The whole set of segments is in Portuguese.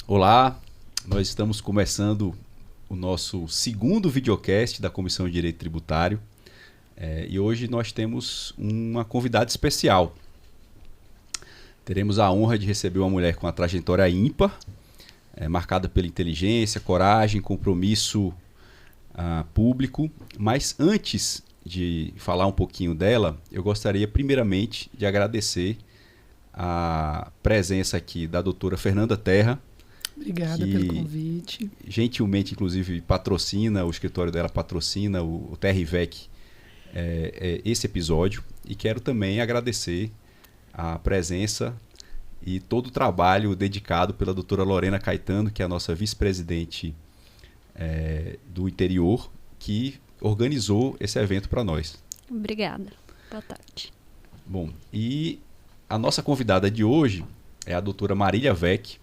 Olá, nós estamos começando o nosso segundo videocast da Comissão de Direito Tributário e hoje nós temos uma convidada especial. Teremos a honra de receber uma mulher com uma trajetória ímpar, marcada pela inteligência, coragem, compromisso público, mas antes de falar um pouquinho dela, eu gostaria primeiramente de agradecer a presença aqui da doutora Fernanda Terra. Obrigada pelo convite. Gentilmente, inclusive, patrocina, o escritório dela patrocina o TRVEC esse episódio. E quero também agradecer a presença e todo o trabalho dedicado pela doutora Lorena Caetano, que é a nossa vice-presidente do interior, que organizou esse evento para nós. Obrigada. Boa tarde. Bom, e a nossa convidada de hoje é a doutora Marília Vec.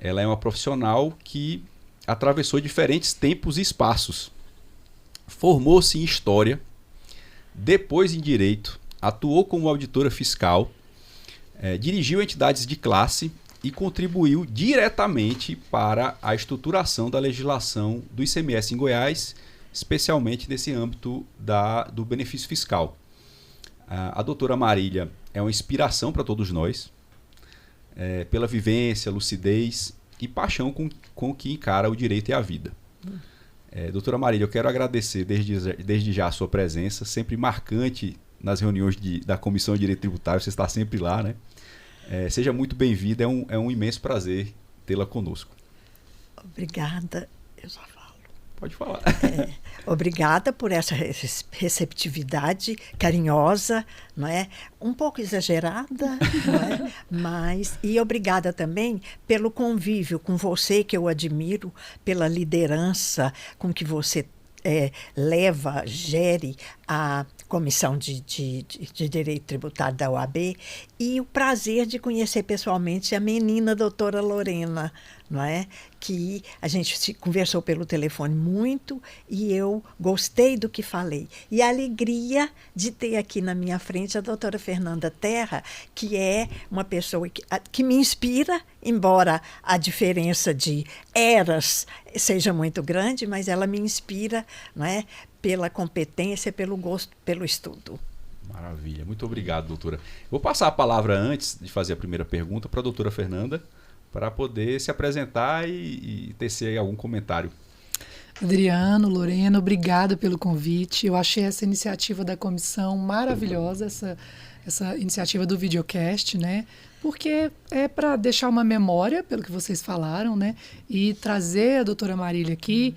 Ela é uma profissional que atravessou diferentes tempos e espaços. Formou-se em História, depois em Direito, atuou como auditora fiscal, dirigiu entidades de classe e contribuiu diretamente para a estruturação da legislação do ICMS em Goiás, especialmente nesse âmbito do benefício fiscal. A doutora Marília é uma inspiração para todos nós, pela vivência, lucidez e paixão com que encara o direito e a vida. Doutora Marília, eu quero agradecer desde já a sua presença, sempre marcante nas reuniões da Comissão de Direito Tributário, você está sempre lá, né? Seja muito bem-vinda, é um imenso prazer tê-la conosco. Obrigada, eu já falo. Pode falar. Obrigada por essa receptividade carinhosa, não é? Um pouco exagerada, não é? E obrigada também pelo convívio com você, que eu admiro, pela liderança com que você gere a Comissão de Direito Tributário da OAB e o prazer de conhecer pessoalmente a menina doutora Lorena, não é? Que a gente conversou pelo telefone muito e eu gostei do que falei. E a alegria de ter aqui na minha frente a doutora Fernanda Terra, que é uma pessoa que me inspira, embora a diferença de eras seja muito grande, mas ela me inspira, não é? Pela competência, pelo gosto, pelo estudo. Maravilha. Muito obrigado, doutora. Vou passar a palavra antes de fazer a primeira pergunta para a doutora Fernanda, para poder se apresentar e tecer algum comentário. Adriano, Lorena, obrigada pelo convite. Eu achei essa iniciativa da comissão maravilhosa, essa iniciativa do videocast, né? Porque é para deixar uma memória, pelo que vocês falaram, né? E trazer a doutora Marília aqui.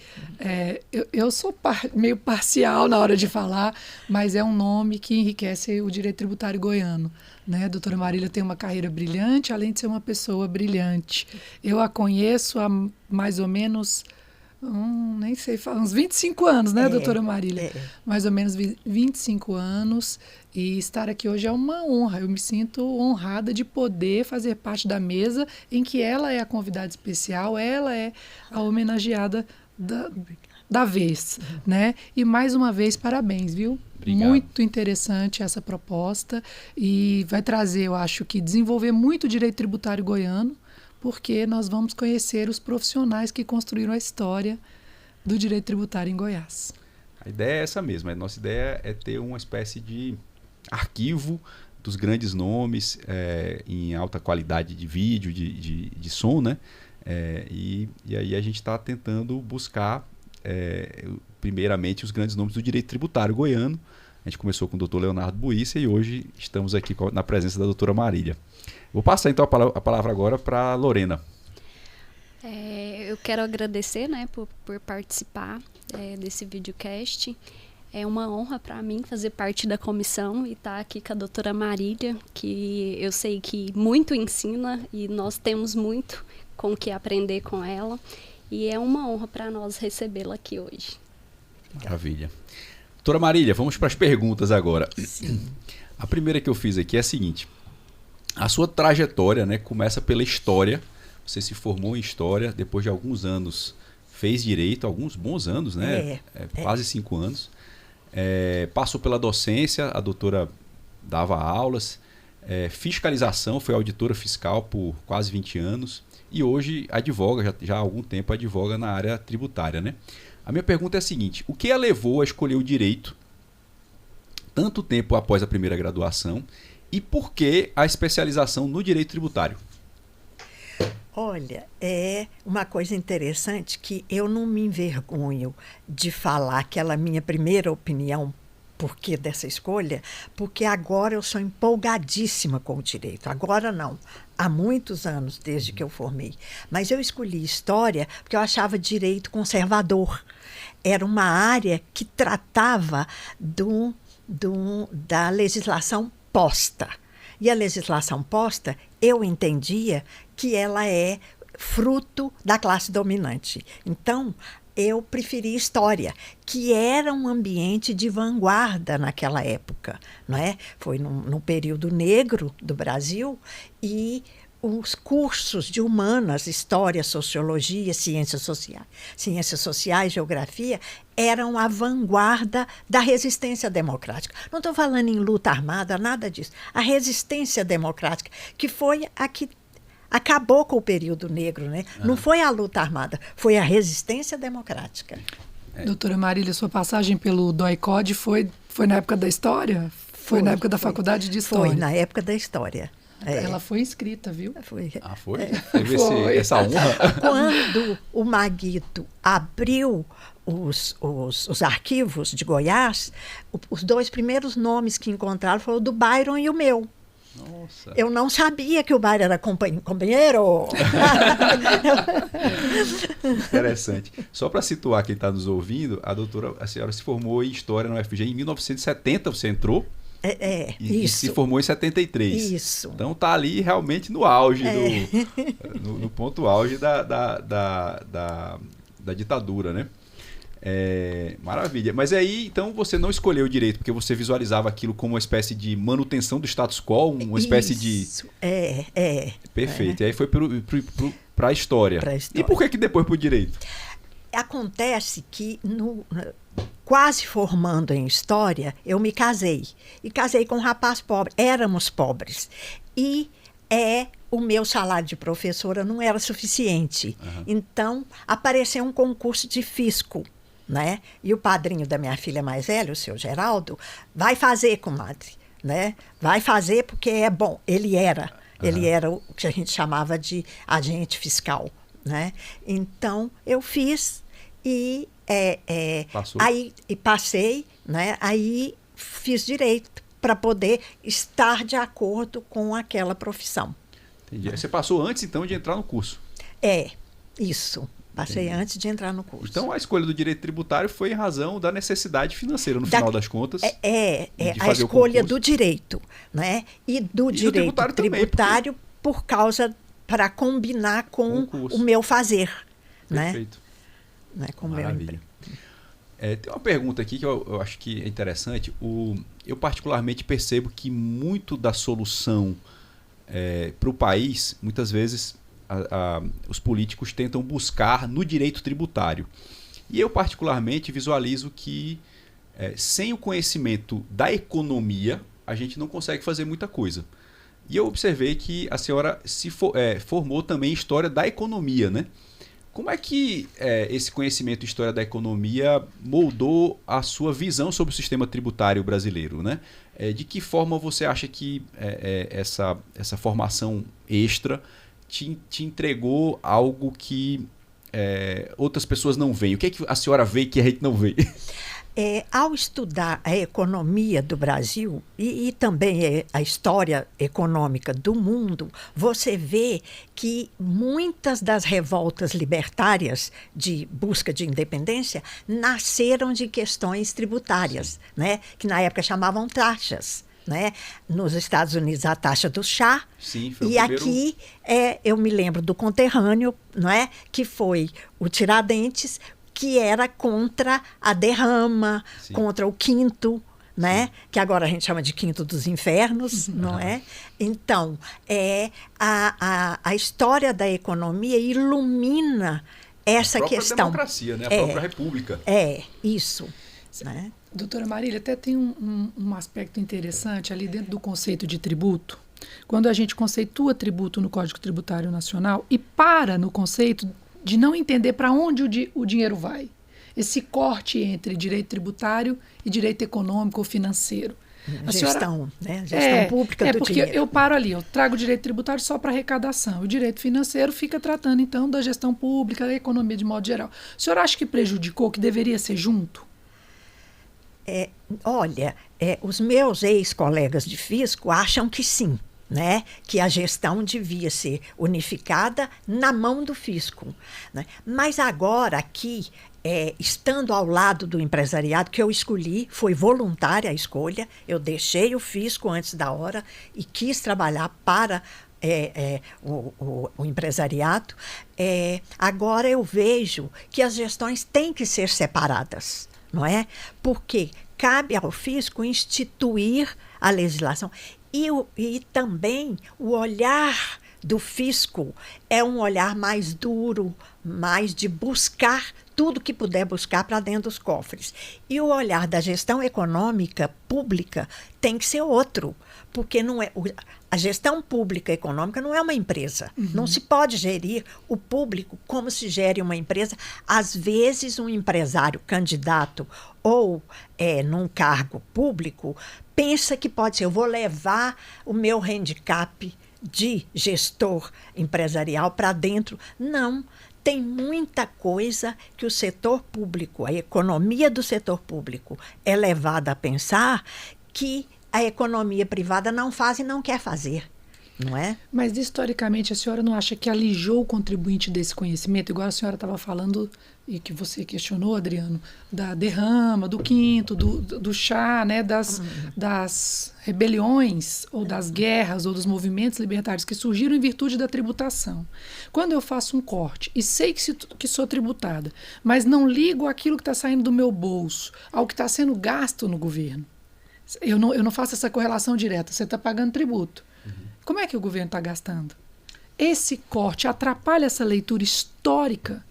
Eu sou meio parcial na hora de falar, mas é um nome que enriquece o direito tributário goiano, né? A doutora Marília tem uma carreira brilhante, além de ser uma pessoa brilhante. Eu a conheço há mais ou menos... nem sei, uns 25 anos, né, doutora Marília? Mais ou menos 25 anos. E estar aqui hoje é uma honra. Eu me sinto honrada de poder fazer parte da mesa em que ela é a convidada especial, ela é a homenageada da vez, né? E mais uma vez, parabéns, viu? Obrigado. Muito interessante essa proposta e vai trazer, eu acho que, desenvolver muito o direito tributário goiano, porque nós vamos conhecer os profissionais que construíram a história do direito tributário em Goiás. A ideia é essa mesma. A nossa ideia é ter uma espécie de arquivo dos grandes nomes em alta qualidade de vídeo, de som, né? E aí a gente está tentando buscar, primeiramente, os grandes nomes do direito tributário goiano. A gente começou com o doutor Leonardo Buissa e hoje estamos aqui na presença da doutora Marília. Vou passar então a palavra agora para a Lorena. Eu quero agradecer, né, por participar desse videocast. É uma honra para mim fazer parte da comissão e estar aqui com a doutora Marília, que eu sei que muito ensina e nós temos muito com o que aprender com ela. E é uma honra para nós recebê-la aqui hoje. Maravilha. Doutora Marília, vamos para as perguntas agora. Sim. A primeira que eu fiz aqui é a seguinte. A sua trajetória, né, começa pela história. Você se formou em história, depois de alguns anos fez direito, alguns bons anos, né? Quase 5 anos. Passou pela docência, a doutora dava aulas. Fiscalização, foi auditora fiscal por quase 20 anos. e hoje advoga, já há algum tempo advoga na área tributária, né? A minha pergunta é a seguinte: o que a levou a escolher o direito tanto tempo após a primeira graduação e por que a especialização no direito tributário? Olha, é uma coisa interessante que eu não me envergonho de falar aquela minha primeira opinião porquê dessa escolha, porque agora eu sou empolgadíssima com o direito. Agora não, há muitos anos desde que eu formei. Mas eu escolhi história porque eu achava direito conservador. Era uma área que tratava da legislação posta. E a legislação posta, eu entendia que ela é fruto da classe dominante. Então, eu preferi história, que era um ambiente de vanguarda naquela época, não é? Foi no período negro do Brasil, e os cursos de humanas, história, sociologia, ciências sociais, geografia, eram a vanguarda da resistência democrática. Não estou falando em luta armada, nada disso. A resistência democrática, que foi a que acabou com o período negro, né? Não foi a luta armada, foi a resistência democrática. Doutora Marília, sua passagem pelo DOI-CODE foi na época da História? Foi na época da Faculdade de História? Foi na época da História. Ela foi inscrita, viu? Foi. Ah, foi? Teve essa honra? Quando o Maguito abriu os arquivos de Goiás, os dois primeiros nomes que encontraram foram o do Byron e o meu. Nossa. Eu não sabia que o Byron era companheiro. Interessante. Só para situar quem está nos ouvindo, a senhora se formou em História na UFG em 1970, você entrou? E Isso. se formou em 73. Isso. Então está ali realmente no auge, no ponto auge da ditadura, né? Maravilha. Mas aí, então, você não escolheu o direito porque você visualizava aquilo como uma espécie de manutenção do status quo, uma espécie de... Perfeito. E aí foi para a história. E por que depois para o direito? Acontece que, quase formando em História, eu me casei. E casei com um rapaz pobre. Éramos pobres. E o meu salário de professora não era suficiente. Uhum. Então, apareceu um concurso de fisco, né? E o padrinho da minha filha mais velha, o seu Geraldo, vai fazer, comadre, né? Vai fazer porque é bom. Ele era o que a gente chamava de agente fiscal, né? Então, eu fiz e aí passei, né? Aí fiz direito para poder estar de acordo com aquela profissão. Entendi. Você passou antes, então, de entrar no curso? Isso. Passei antes de entrar no curso. Então, a escolha do direito tributário foi em razão da necessidade financeira, no final das contas. A escolha do direito, né? E do direito tributário também, por causa, para combinar com o meu fazer. Perfeito. Né? Com maravilha. Tem uma pergunta aqui que eu acho que é interessante. Eu particularmente percebo que muito da solução para o país, muitas vezes os políticos tentam buscar no direito tributário. E eu particularmente visualizo que sem o conhecimento da economia, a gente não consegue fazer muita coisa. E eu observei que a senhora formou também em História da Economia, né? Como é que esse conhecimento de História da Economia moldou a sua visão sobre o sistema tributário brasileiro, né? De que forma você acha que essa formação extra te entregou algo que outras pessoas não veem? O que é que a senhora vê que a gente não vê? Ao estudar a economia do Brasil e também a história econômica do mundo, você vê que muitas das revoltas libertárias de busca de independência nasceram de questões tributárias, né? Que na época chamavam taxas. Né? Nos Estados Unidos, a taxa do chá. Sim, foi e aqui eu me lembro do conterrâneo, não é? Que foi o Tiradentes, que era contra a derrama, sim, contra o quinto, né? Que agora a gente chama de quinto dos infernos, não é? Então, a história da economia ilumina essa questão. A democracia, né? A própria república. Isso. Né? Doutora Marília, até tem um aspecto interessante ali dentro do conceito de tributo, quando a gente conceitua tributo no Código Tributário Nacional e para no conceito de não entender para onde o dinheiro vai. Esse corte entre direito tributário e direito econômico ou financeiro. Gestão, né? Gestão pública do porque dinheiro. eu paro ali, eu trago o direito tributário só para arrecadação. O direito financeiro fica tratando, então, da gestão pública, da economia de modo geral. O senhor acha que prejudicou, que deveria ser junto? Olha, os meus ex-colegas de fisco acham que sim, né? Que a gestão devia ser unificada na mão do fisco, né? Mas agora aqui, estando ao lado do empresariado, que eu escolhi, foi voluntária a escolha, eu deixei o fisco antes da hora e quis trabalhar para o empresariado, agora eu vejo que as gestões têm que ser separadas, não é? Porque cabe ao fisco instituir a legislação e também o olhar do fisco é um olhar mais duro, mais de buscar tudo que puder buscar para dentro dos cofres. E o olhar da gestão econômica pública tem que ser outro, porque não é a gestão pública econômica não é uma empresa. Uhum. Não se pode gerir o público como se gere uma empresa. Às vezes, um empresário candidato ou num cargo público pensa que pode ser, eu vou levar o meu handicap de gestor empresarial para dentro. Não, tem muita coisa que o setor público, a economia do setor público é levada a pensar que a economia privada não faz e não quer fazer, não é? Mas, historicamente, a senhora não acha que alijou o contribuinte desse conhecimento? Igual a senhora estava falando, e que você questionou, Adriano, da derrama, do quinto, do chá, né, das rebeliões, ou das guerras, ou dos movimentos libertários que surgiram em virtude da tributação. Quando eu faço um corte e sei que sou tributada, mas não ligo aquilo que está saindo do meu bolso ao que está sendo gasto no governo, eu não faço essa correlação direta. Você está pagando tributo. Uhum. Como é que o governo está gastando? Esse corte atrapalha essa leitura histórica,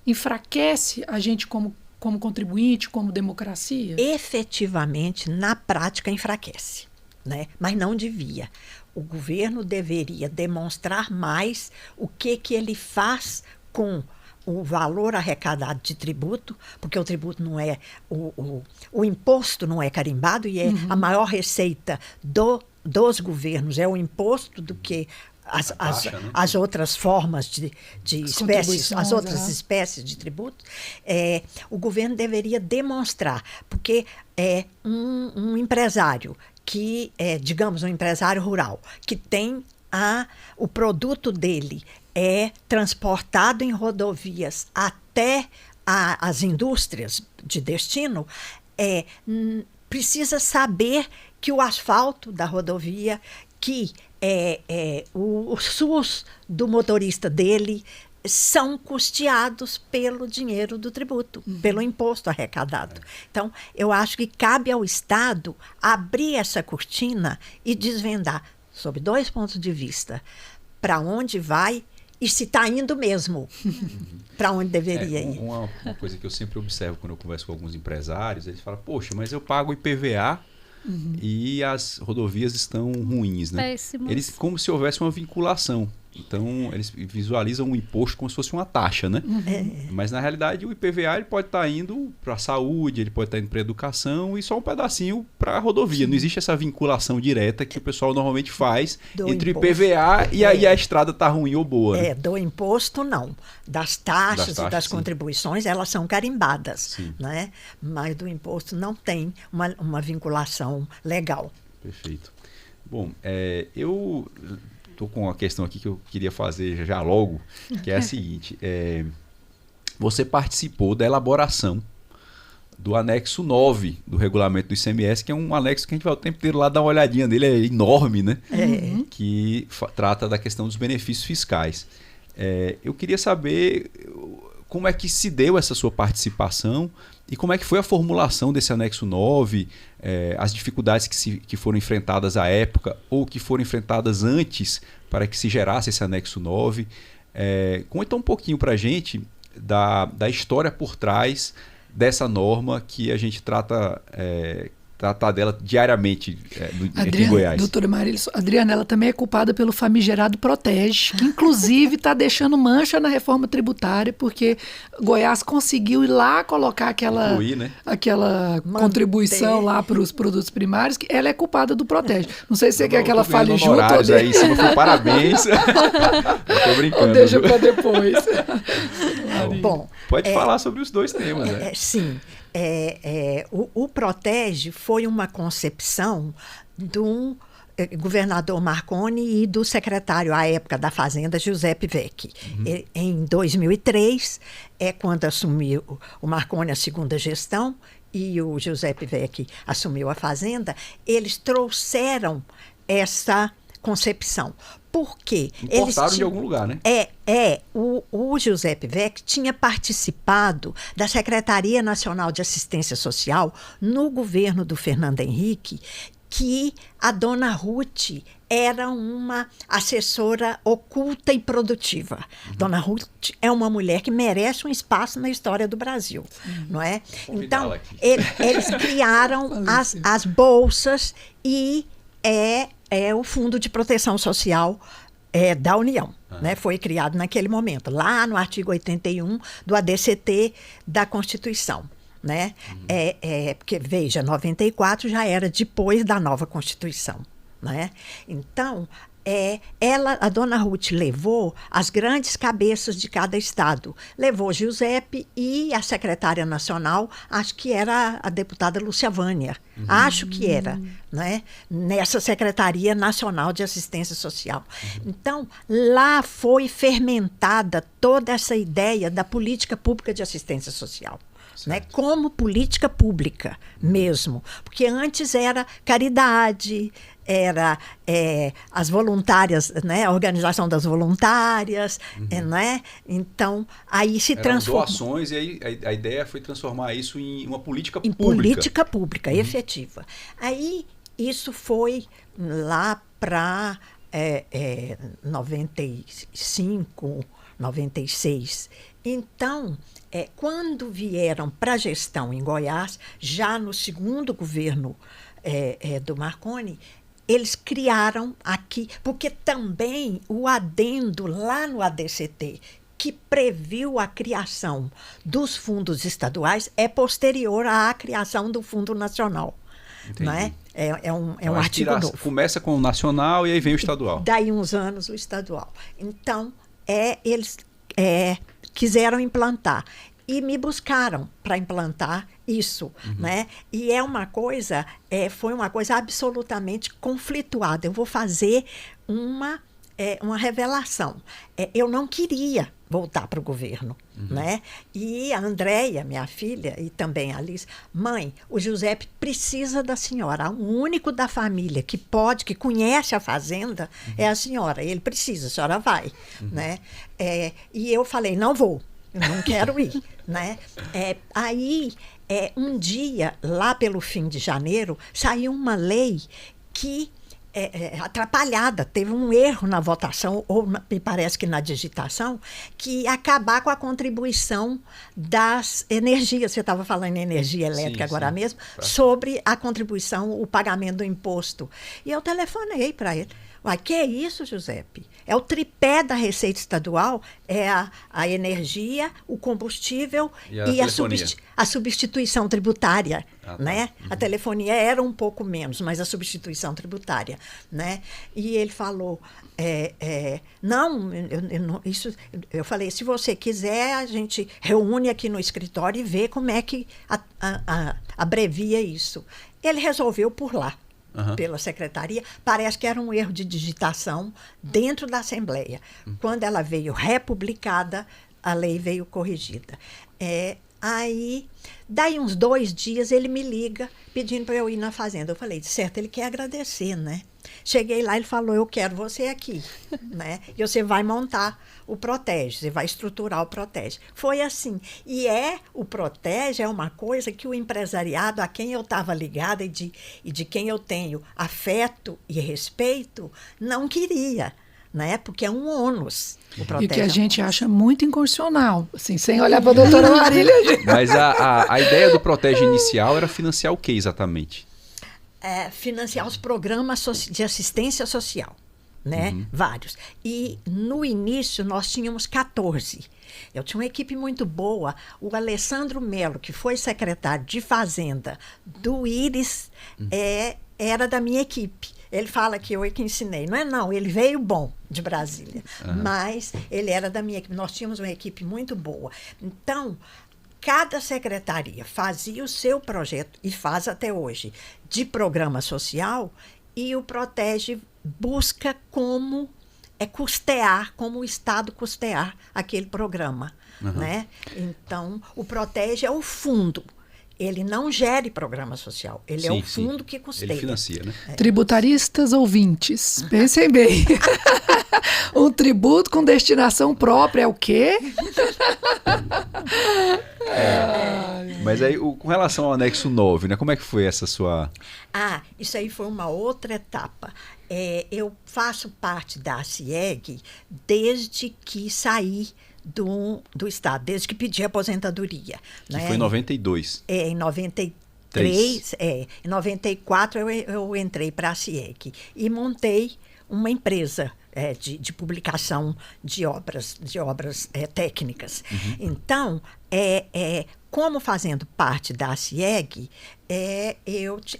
enfraquece a gente como contribuinte, como democracia? Efetivamente, na prática, enfraquece, né? Mas não devia. O governo deveria demonstrar mais o que ele faz com o valor arrecadado de tributo, porque o tributo não é, o imposto não é carimbado e a maior receita dos governos é o imposto do que as outras formas de espécies, as outras espécies de tributo. O governo deveria demonstrar, porque um empresário que digamos, um empresário rural, que tem o produto dele é transportado em rodovias até as indústrias de destino, precisa saber que o asfalto da rodovia, que o SUS do motorista dele são custeados pelo dinheiro do tributo, pelo imposto arrecadado. Então, eu acho que cabe ao Estado abrir essa cortina e desvendar, sob 2 pontos de vista, para onde vai e se está indo mesmo para onde deveria ir. Uma coisa que eu sempre observo quando eu converso com alguns empresários, eles falam, poxa, mas eu pago IPVA e as rodovias estão ruins, né? Péssimos. Eles, como se houvesse uma vinculação. Então, eles visualizam o imposto como se fosse uma taxa, né? Mas, na realidade, o IPVA ele pode estar indo para a saúde, ele pode estar indo para a educação e só um pedacinho para a rodovia. Sim. Não existe essa vinculação direta que o pessoal normalmente faz entre o IPVA e aí a estrada está ruim ou boa. Né? Do imposto, não. Das taxas e das contribuições, elas são carimbadas, né? Mas do imposto não tem uma vinculação legal. Perfeito. Bom, eu estou com uma questão aqui que eu queria fazer já logo, que é a seguinte. Você participou da elaboração do anexo 9 do regulamento do ICMS, que é um anexo que a gente vai o tempo inteiro lá dar uma olhadinha nele, é enorme, né? Que trata da questão dos benefícios fiscais. Eu queria saber como é que se deu essa sua participação e como é que foi a formulação desse anexo 9, as dificuldades que foram enfrentadas à época ou que foram enfrentadas antes para que se gerasse esse anexo 9. Conta um pouquinho para a gente da história por trás dessa norma que a gente trata tratar dela diariamente aqui em Goiás? Doutora Marília, Adriana, ela também é culpada pelo famigerado Protege, que inclusive está deixando mancha na reforma tributária, porque Goiás conseguiu ir lá colocar aquela, Incluir, né? aquela contribuição lá para os produtos primários, que ela é culpada do Protege. Não sei se você quer que ela fale junto ou aí, sim, parabéns. Eu tô brincando. Ou deixa para depois. Bom, pode falar sobre os dois temas, né? Sim. O Protege foi uma concepção do governador Marconi e do secretário à época da Fazenda, Giuseppe Vecchi. Em 2003, quando assumiu o Marconi a segunda gestão e o Giuseppe Vecchi assumiu a Fazenda, eles trouxeram essa concepção. Por quê? Importaram de algum lugar, né? O Giuseppe Vecchi tinha participado da Secretaria Nacional de Assistência Social no governo do Fernando Henrique, que a dona Ruth era uma assessora oculta e produtiva. Dona Ruth é uma mulher que merece um espaço na história do Brasil, não é? Então, eles criaram as bolsas e o Fundo de Proteção Social da União. Né? Foi criado naquele momento, lá no artigo 81 do ADCT da Constituição. Né? Porque, veja, 94 já era depois da nova Constituição. Né? Então, a dona Ruth levou as grandes cabeças de cada estado. Levou Giuseppe e a secretária nacional, acho que era a deputada Lúcia Vânia. Acho que era, né? Nessa Secretaria Nacional de Assistência Social. Então, lá foi fermentada toda essa ideia da política pública de assistência social. Né, como política pública mesmo, porque antes era caridade, era as voluntárias, né, a organização das voluntárias, né, então aí se transformou. Doações, e aí a ideia foi transformar isso em uma política pública. Política pública, efetiva. Aí isso foi lá para 95, 96. Então, quando vieram para a gestão em Goiás, já no segundo governo do Marconi, eles criaram aqui, porque também o adendo lá no ADCT, que previu a criação dos fundos estaduais, é posterior à criação do Fundo Nacional. Não é? É um artigo novo. Começa com o nacional e aí vem o estadual. Daí uns anos o estadual. Então, eles quiseram implantar e me buscaram para implantar isso, né? E foi uma coisa absolutamente conflituada. Eu vou fazer uma revelação. Eu não queria voltar para o governo, né? E a Andréia, minha filha, e também a Alice, mãe, o Giuseppe precisa da senhora. O único da família que conhece a fazenda é a senhora. Ele precisa, a senhora vai, né? E eu falei, não vou, eu não quero ir, né? Aí, um dia, lá pelo fim de janeiro, saiu uma lei que atrapalhada, teve um erro na votação, ou me parece que na digitação, que ia acabar com a contribuição das energias, você estava falando em energia elétrica agora mesmo, sobre a contribuição, o pagamento do imposto. E eu telefonei para ele. Que é isso, Giuseppe? É o tripé da Receita Estadual, a energia, o combustível e a substituição tributária. Né? A telefonia era um pouco menos, mas a substituição tributária. Né? E ele falou, eu falei, se você quiser, a gente reúne aqui no escritório e vê como é que abrevia isso. Ele resolveu por lá. Pela secretaria, parece que era um erro de digitação dentro da Assembleia. Quando ela veio republicada, a lei veio corrigida. Aí, daí uns 2 dias, ele me liga pedindo para eu ir na fazenda. Eu falei, certo, ele quer agradecer, né? Cheguei lá, ele falou, eu quero você aqui, né? E você vai montar o Protege, você vai estruturar o Protege. Foi assim. E o Protege é uma coisa que o empresariado, a quem eu estava ligada e de quem eu tenho afeto e respeito, não queria. Né? Porque é um ônus. E que a gente acha muito inconstitucional, assim, sem olhar para a doutora Marília. Mas a ideia do Protege inicial era financiar o que exatamente? financiar os programas de assistência social, né? Vários. E no início nós tínhamos 14. Eu tinha uma equipe muito boa. O Alessandro Melo, que foi secretário de Fazenda do Íris, era da minha equipe. Ele fala que eu é que ensinei. Não é não, ele veio bom de Brasília. Mas ele era da minha equipe. Nós tínhamos uma equipe muito boa. Então, cada secretaria fazia o seu projeto, e faz até hoje, de programa social, e o Protege busca como custear, como o Estado custear aquele programa. Né? Então, o Protege é o fundo. Ele não gere programa social, ele é o fundo que custeia. Ele financia, né? Tributaristas ouvintes, pensem bem. Um tributo com destinação própria é o quê? Mas aí, com relação ao anexo 9, né? Como é que foi essa sua... Isso aí foi uma outra etapa. Eu faço parte da CIEG desde que saí do Estado, desde que pedi aposentadoria. Que foi em 92. Em 93, em 94 eu entrei para a CIEG e montei uma empresa de publicação de obras técnicas. Então, como fazendo parte da CIEG,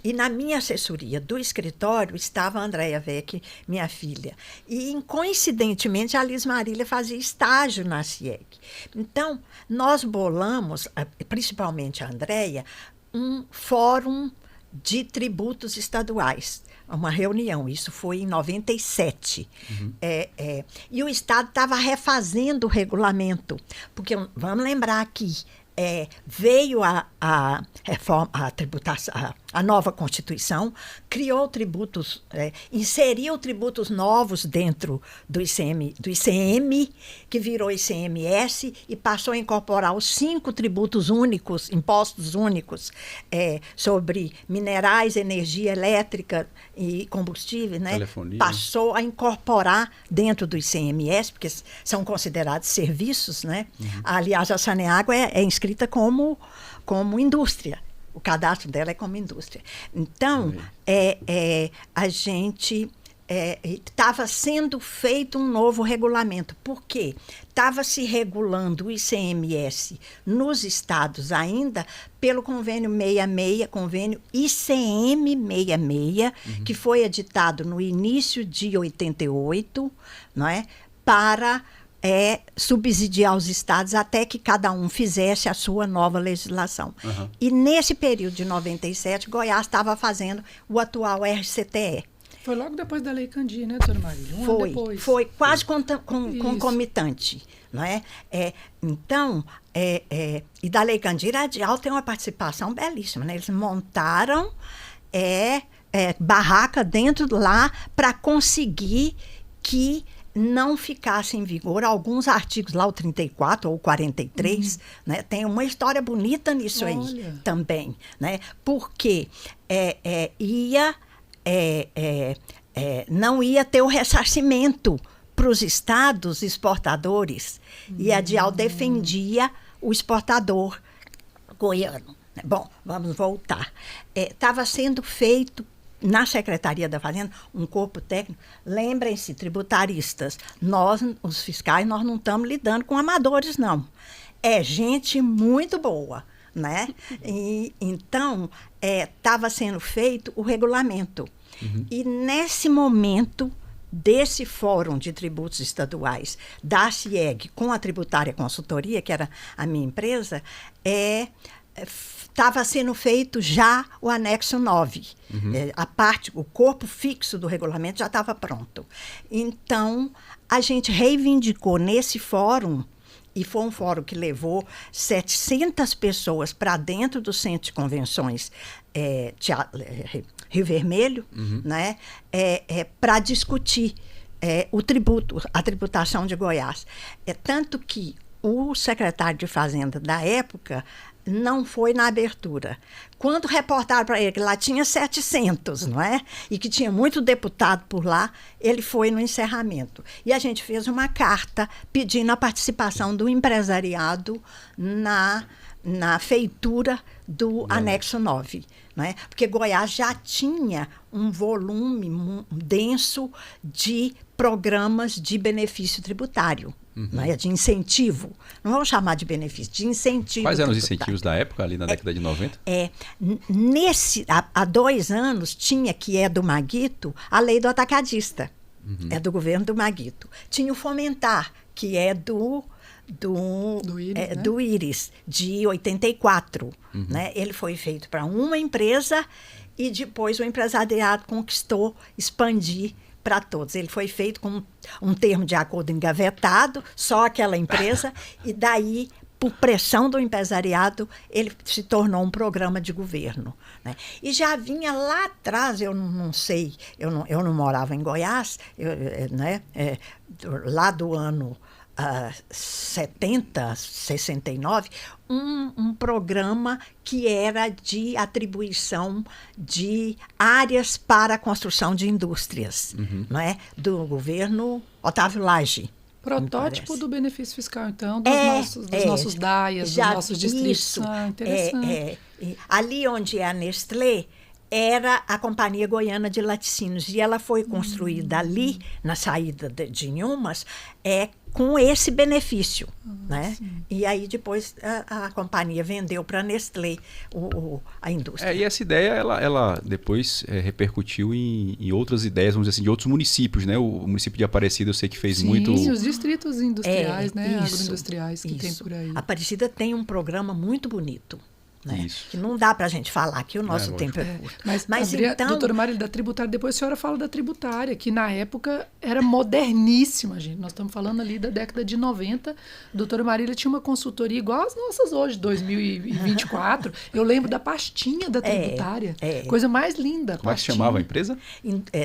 e na minha assessoria do escritório estava a Andréia Vec, minha filha. E, coincidentemente, a Liz Marília fazia estágio na CIEG. Então, nós bolamos, principalmente a Andréia, um fórum de tributos estaduais. Uma reunião, isso foi em 97. E o Estado estava refazendo o regulamento, porque, vamos lembrar aqui, veio a reforma, a tributação, a nova Constituição, criou tributos, inseriu tributos novos dentro do ICM, que virou ICMS, e passou a incorporar os 5 tributos únicos, impostos únicos, sobre minerais, energia elétrica e combustível, né? Telefonia. Passou a incorporar dentro do ICMS, porque são considerados serviços, né? Aliás, a Saneago é inscrita como indústria. O cadastro dela é como indústria. Então, a gente estava sendo feito um novo regulamento. Por quê? Estava se regulando o ICMS nos estados ainda pelo convênio 66, convênio ICM 66, que foi editado no início de 88, não é? Para subsidiar os estados até que cada um fizesse a sua nova legislação. E nesse período de 97, Goiás estava fazendo o atual RCTE. Foi logo depois da Lei Candir, né, doutora Marília? Ano depois. Foi quase concomitante. Não é? Então, e da Lei Candir, a Dial tem uma participação belíssima. Né? Eles montaram barraca dentro lá para conseguir que não ficasse em vigor alguns artigos, lá o 34 ou o 43, né? Tem uma história bonita nisso. Olha. Aí também, né? Porque não ia ter o ressarcimento para os estados exportadores, e a Dial defendia o exportador goiano. Bom, vamos voltar. Estava sendo feito na Secretaria da Fazenda, um corpo técnico. Lembrem-se, tributaristas, nós, os fiscais, nós não estamos lidando com amadores, não. É gente muito boa, né? E, então, estava sendo feito o regulamento. E, nesse momento, desse Fórum de Tributos Estaduais, da CIEG, com a Tributária Consultoria, que era a minha empresa, estava sendo feito já o anexo 9. O corpo fixo do regulamento já estava pronto. Então, a gente reivindicou nesse fórum, e foi um fórum que levou 700 pessoas para dentro do Centro de Convenções Rio Vermelho, né? Para discutir a tributação de Goiás. Tanto que o secretário de Fazenda da época, não foi na abertura. Quando reportaram para ele que lá tinha 700, não é? E que tinha muito deputado por lá, ele foi no encerramento. E a gente fez uma carta pedindo a participação do empresariado na feitura do anexo 9. Não é? Porque Goiás já tinha um volume denso de programas de benefício tributário. Não é? De incentivo. Não vamos chamar de benefício, de incentivo. Quais eram os tributário. incentivos da época, ali na década de 90? Há 2 anos tinha, que é do Maguito, a lei do atacadista. É do governo do Maguito. Tinha o Fomentar, que é do Íris, né? do Íris, de 84. Né? Ele foi feito para uma empresa e depois o empresariado conquistou expandir para todos. Ele foi feito com um termo de acordo engavetado, só aquela empresa, e daí, por pressão do empresariado, ele se tornou um programa de governo. Né? E já vinha lá atrás, eu não sei, eu não morava em Goiás, lá do ano 70, 69, um programa que era de atribuição de áreas para a construção de indústrias, não é? Do governo Otávio Lage. Protótipo do benefício fiscal, então, dos nossos DAIAs, dos nossos distritos. Isso, interessante. Ali onde é a Nestlé, era a Companhia Goiana de Laticínios, e ela foi construída ali, na saída de Inhumas, com esse benefício. Né? E aí depois a companhia vendeu para a Nestlé a indústria. E essa ideia, ela depois repercutiu em outras ideias, vamos dizer assim, de outros municípios, né? O município de Aparecida eu sei que fez muito... Sim, os distritos industriais, né? Agroindustriais que tem por aí. Aparecida tem um programa muito bonito. Né? Isso. Que não dá para a gente falar que o nosso tempo é curto. Mas então, doutora Marília, da tributária, depois a senhora fala da tributária, que na época era moderníssima, gente. Nós estamos falando ali da década de 90. A doutora Marília tinha uma consultoria igual as nossas hoje, 2024. Eu lembro da pastinha da tributária. Coisa mais linda. Como é que se chamava a empresa?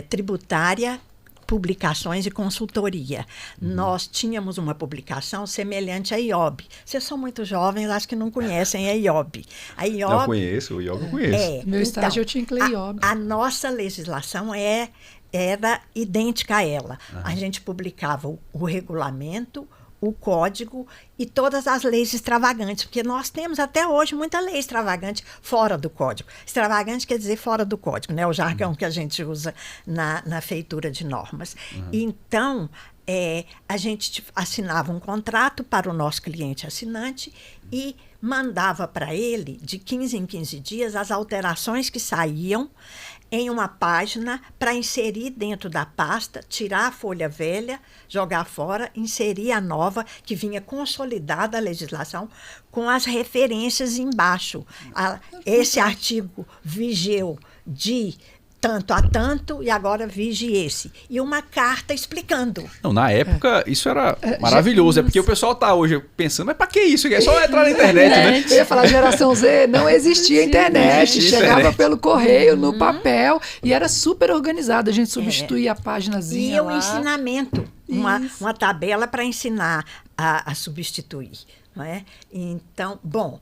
Tributária, Publicações e Consultoria. Nós tínhamos uma publicação semelhante à IOB. Vocês são muito jovens, acho que não conhecem a IOB. A IOB eu conheço, o IOB eu conheço. Meu estágio eu tinha que ler IOB. A nossa legislação era idêntica a ela. A gente publicava o regulamento, o código e todas as leis extravagantes, porque nós temos até hoje muita lei extravagante fora do código. Extravagante quer dizer fora do código, né? O jargão que a gente usa na feitura de normas. Então, a gente assinava um contrato para o nosso cliente assinante e mandava para ele, de 15 em 15 dias, as alterações que saíam em uma página para inserir dentro da pasta, tirar a folha velha, jogar fora, inserir a nova, que vinha consolidada a legislação, com as referências embaixo. Esse artigo vigeu de tanto a tanto e agora vige esse. E uma carta explicando. Não, na época isso era maravilhoso, porque o pessoal tá hoje pensando, mas pra que isso? É só entrar na internet, né? Eu ia falar geração Z, não existia internet, chegava pelo correio, no papel, e era super organizado, a gente substituía a páginazinha e lá. o ensinamento, uma tabela para ensinar a substituir. Não é? Então, bom...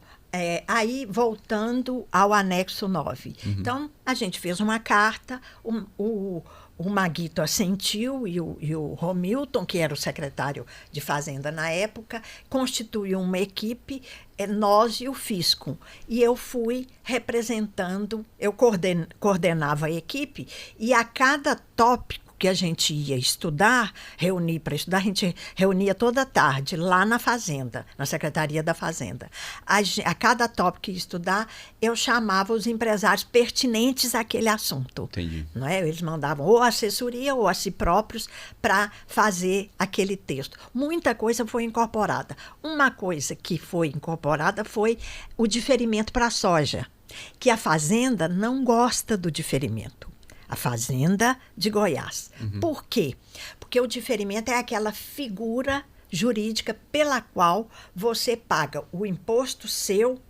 aí, voltando ao anexo 9. Então, a gente fez uma carta, o Maguito assentiu e o Romilton, que era o secretário de Fazenda na época, constituiu uma equipe, nós e o Fisco. E eu fui representando, eu coordenava a equipe, e a cada tópico que a gente ia estudar, reunir para estudar, a gente reunia toda tarde lá na Fazenda, na Secretaria da Fazenda. A cada tópico que ia estudar, eu chamava os empresários pertinentes àquele assunto. Entendi. Não é? Eles mandavam ou a assessoria ou a si próprios para fazer aquele texto. Muita coisa foi incorporada. Uma coisa que foi incorporada foi o diferimento para a soja, que a Fazenda não gosta do diferimento. A Fazenda de Goiás. Por quê? Porque o diferimento é aquela figura jurídica pela qual você paga o imposto seu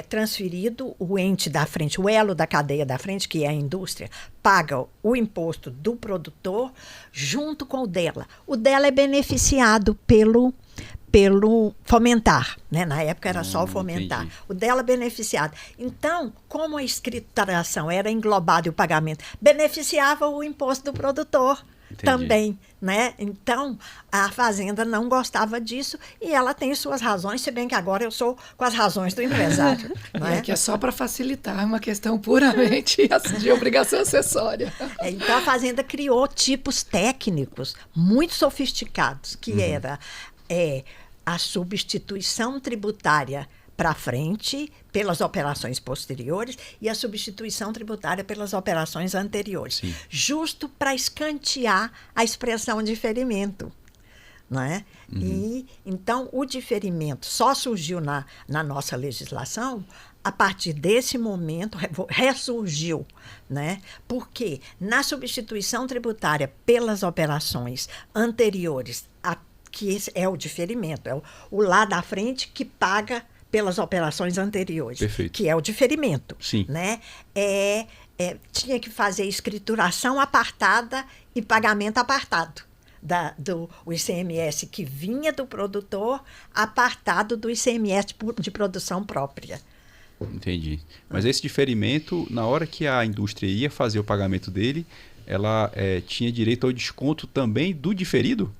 transferido, o ente da frente, o elo da cadeia da frente, que é a indústria, paga o imposto do produtor junto com o dela. O dela é beneficiado pelo Fomentar, né? Na época era só o Fomentar. Entendi. O dela beneficiado. Então, como a escrituração era englobada e o pagamento beneficiava o imposto do produtor. Entendi. Também, né? Então, a Fazenda não gostava disso e ela tem suas razões, se bem que agora eu sou com as razões do empresário. Não é? Que é só para facilitar, é uma questão puramente de obrigação acessória. Então, a Fazenda criou tipos técnicos muito sofisticados, que era a substituição tributária para frente pelas operações posteriores e a substituição tributária pelas operações anteriores. Sim. Justo para escantear a expressão diferimento. Não é? E, então, o diferimento só surgiu na nossa legislação a partir desse momento, ressurgiu. Né? Porque na substituição tributária pelas operações anteriores, que esse é o diferimento, é o lá da frente que paga pelas operações anteriores. Perfeito. Que é o diferimento. Sim. Né? Tinha que fazer escrituração apartada e pagamento apartado. Do ICMS que vinha do produtor, apartado do ICMS de produção própria. Entendi. Mas esse diferimento, na hora que a indústria ia fazer o pagamento dele, ela tinha direito ao desconto também do diferido?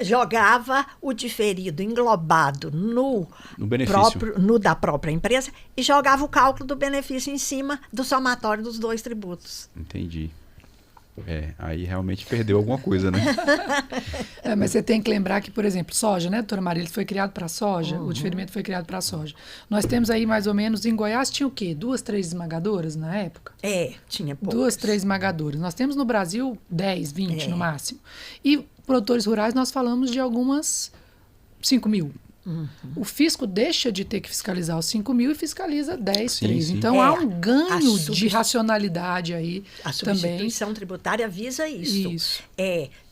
Jogava o diferido englobado no benefício. no da própria empresa e jogava o cálculo do benefício em cima do somatório dos dois tributos. Entendi. Aí realmente perdeu alguma coisa, né? Mas você tem que lembrar que, por exemplo, soja, né, doutora Marília, foi criado para soja, o diferimento foi criado para soja. Nós temos aí mais ou menos, em Goiás tinha o quê? 2, 3 esmagadoras na época? Tinha poucas. 2, 3 esmagadoras. Nós temos no Brasil 10, 20 no máximo. E produtores rurais nós falamos de algumas 5 mil. O fisco deixa de ter que fiscalizar os 5 mil e fiscaliza 10, Sim, 3. sim. Então há um ganho de racionalidade aí A também. substituição tributária visa isso. Isso.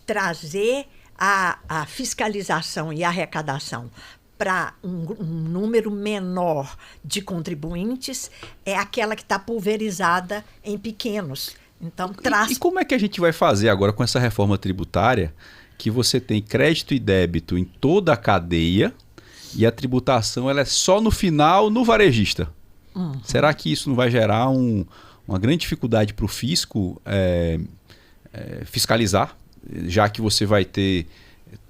Trazer a fiscalização e a arrecadação para um número menor de contribuintes, é aquela que está pulverizada em pequenos. Então, E como é que a gente vai fazer agora com essa reforma tributária, que você tem crédito e débito em toda a cadeia e a tributação ela é só no final, no varejista? Será que isso não vai gerar uma grande dificuldade para o fisco fiscalizar, já que você vai ter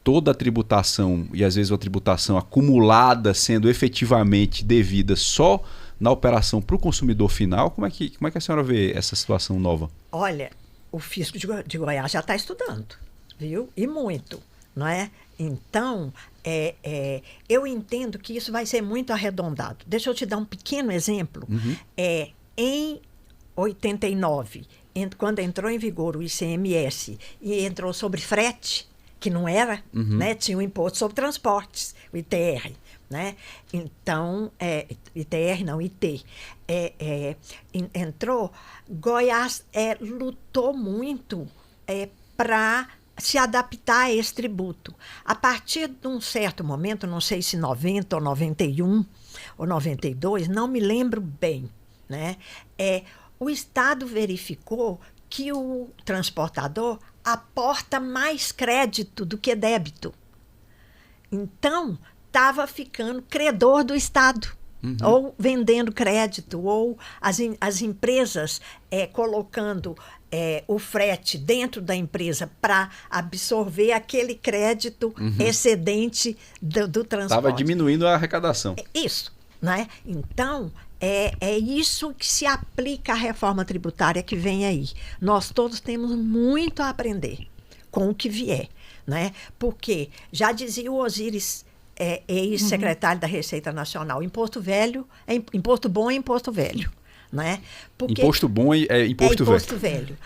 toda a tributação e às vezes uma tributação acumulada sendo efetivamente devida só na operação para o consumidor final? Como é que a senhora vê essa situação nova? Olha, o fisco de Goiás já está estudando, viu? E muito, não é? Então, eu entendo que isso vai ser muito arredondado. Deixa eu te dar um pequeno exemplo. Em 89, quando entrou em vigor o ICMS e entrou sobre frete, que não era, né? Tinha o imposto sobre transportes, o ITR. Né? Então, ITR não, IT. Entrou, Goiás lutou muito para se adaptar a esse tributo. A partir de um certo momento, não sei se 90 ou 91 ou 92, não me lembro bem, né? O Estado verificou que o transportador aporta mais crédito do que débito. Então, estava ficando credor do Estado, ou vendendo crédito, ou as empresas colocando o frete dentro da empresa para absorver aquele crédito excedente do transporte. Estava diminuindo a arrecadação. Isso, né? Então, é isso que se aplica à reforma tributária que vem aí. Nós todos temos muito a aprender com o que vier, né? Porque, já dizia o Osíris, ex-secretário da Receita Nacional, imposto bom é imposto velho. Né? Porque imposto bom é imposto velho.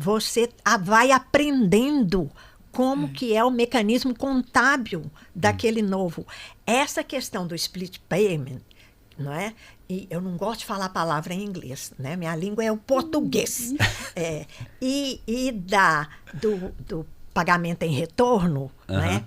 Você vai aprendendo como que é o mecanismo contábil daquele novo. Essa questão do split payment, não é? E eu não gosto de falar a palavra em inglês, né? Minha língua é o português. Do pagamento em retorno, né?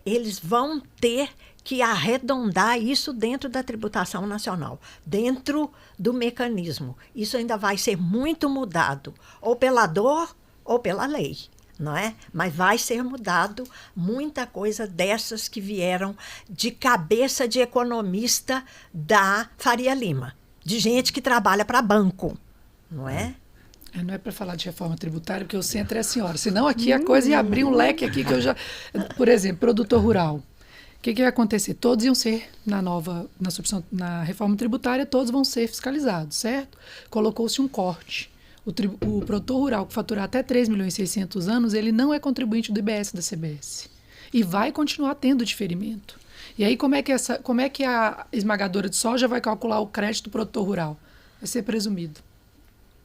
Eles vão ter que arredondar isso dentro da tributação nacional, dentro do mecanismo. Isso ainda vai ser muito mudado, ou pela dor ou pela lei. não é? Mas vai ser mudado muita coisa dessas que vieram de cabeça de economista da Faria Lima, de gente que trabalha para banco, não é? Não é para falar de reforma tributária, porque o centro é a senhora. Senão aqui a coisa ia abrir um leque aqui que eu já... Por exemplo, produtor rural. O que ia acontecer? Todos iam ser, na reforma tributária, todos vão ser fiscalizados, certo? Colocou-se um corte. O produtor rural que faturar até 3.600.000 anos, ele não é contribuinte do IBS da CBS. E vai continuar tendo diferimento. E aí, como é que a esmagadora de soja vai calcular o crédito do produtor rural? Vai ser presumido.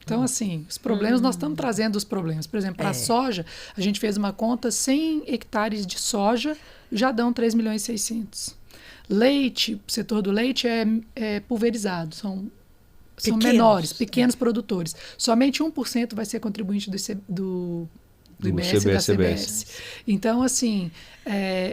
Então, assim, os problemas, nós estamos trazendo os problemas. Por exemplo, para a soja, a gente fez uma conta, 100 hectares de soja já dão 3.600.000. Leite, o setor do leite é pulverizado, são menores, pequenos produtores. Somente 1% vai ser contribuinte do IBS e da CBS. Então, assim,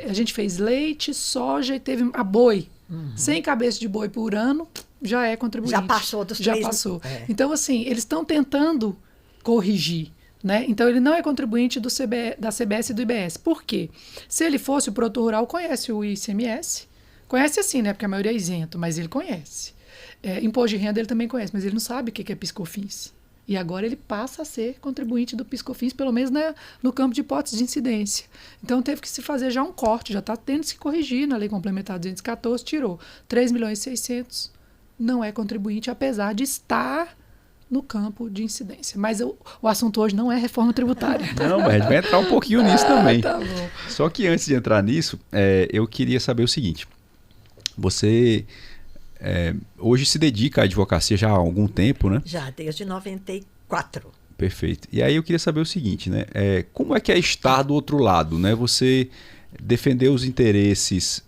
a gente fez leite, soja e teve a boi. 100 cabeças de boi por ano já é contribuinte. Já passou dos 3. Já passou. Então, assim, eles estão tentando corrigir, né? Então, ele não é contribuinte da CBS e do IBS. Por quê? Se ele fosse, o produtor rural conhece o ICMS. Conhece assim, né? Porque a maioria é isento, mas ele conhece. Imposto de renda ele também conhece, mas ele não sabe o que é PIS/COFINS. E agora ele passa a ser contribuinte do PIS/COFINS, pelo menos no campo de hipótese de incidência. Então teve que se fazer já um corte, já está tendo que se corrigir na Lei Complementar 214, tirou 3.600.000, não é contribuinte, apesar de estar no campo de incidência. Mas o assunto hoje não é reforma tributária. Não, mas a gente vai entrar um pouquinho nisso também. Tá bom. Só que antes de entrar nisso, eu queria saber o seguinte. Você... hoje se dedica à advocacia já há algum tempo, né? Já, desde 94. Perfeito. E aí eu queria saber o seguinte, né? Como é que é estar do outro lado, né? Você defendeu os interesses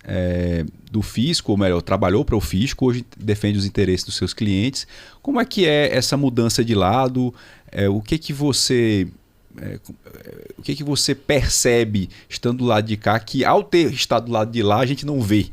do fisco, ou melhor, trabalhou para o fisco, hoje defende os interesses dos seus clientes. Como é que é essa mudança de lado? O que você percebe estando do lado de cá que ao ter estado do lado de lá a gente não vê?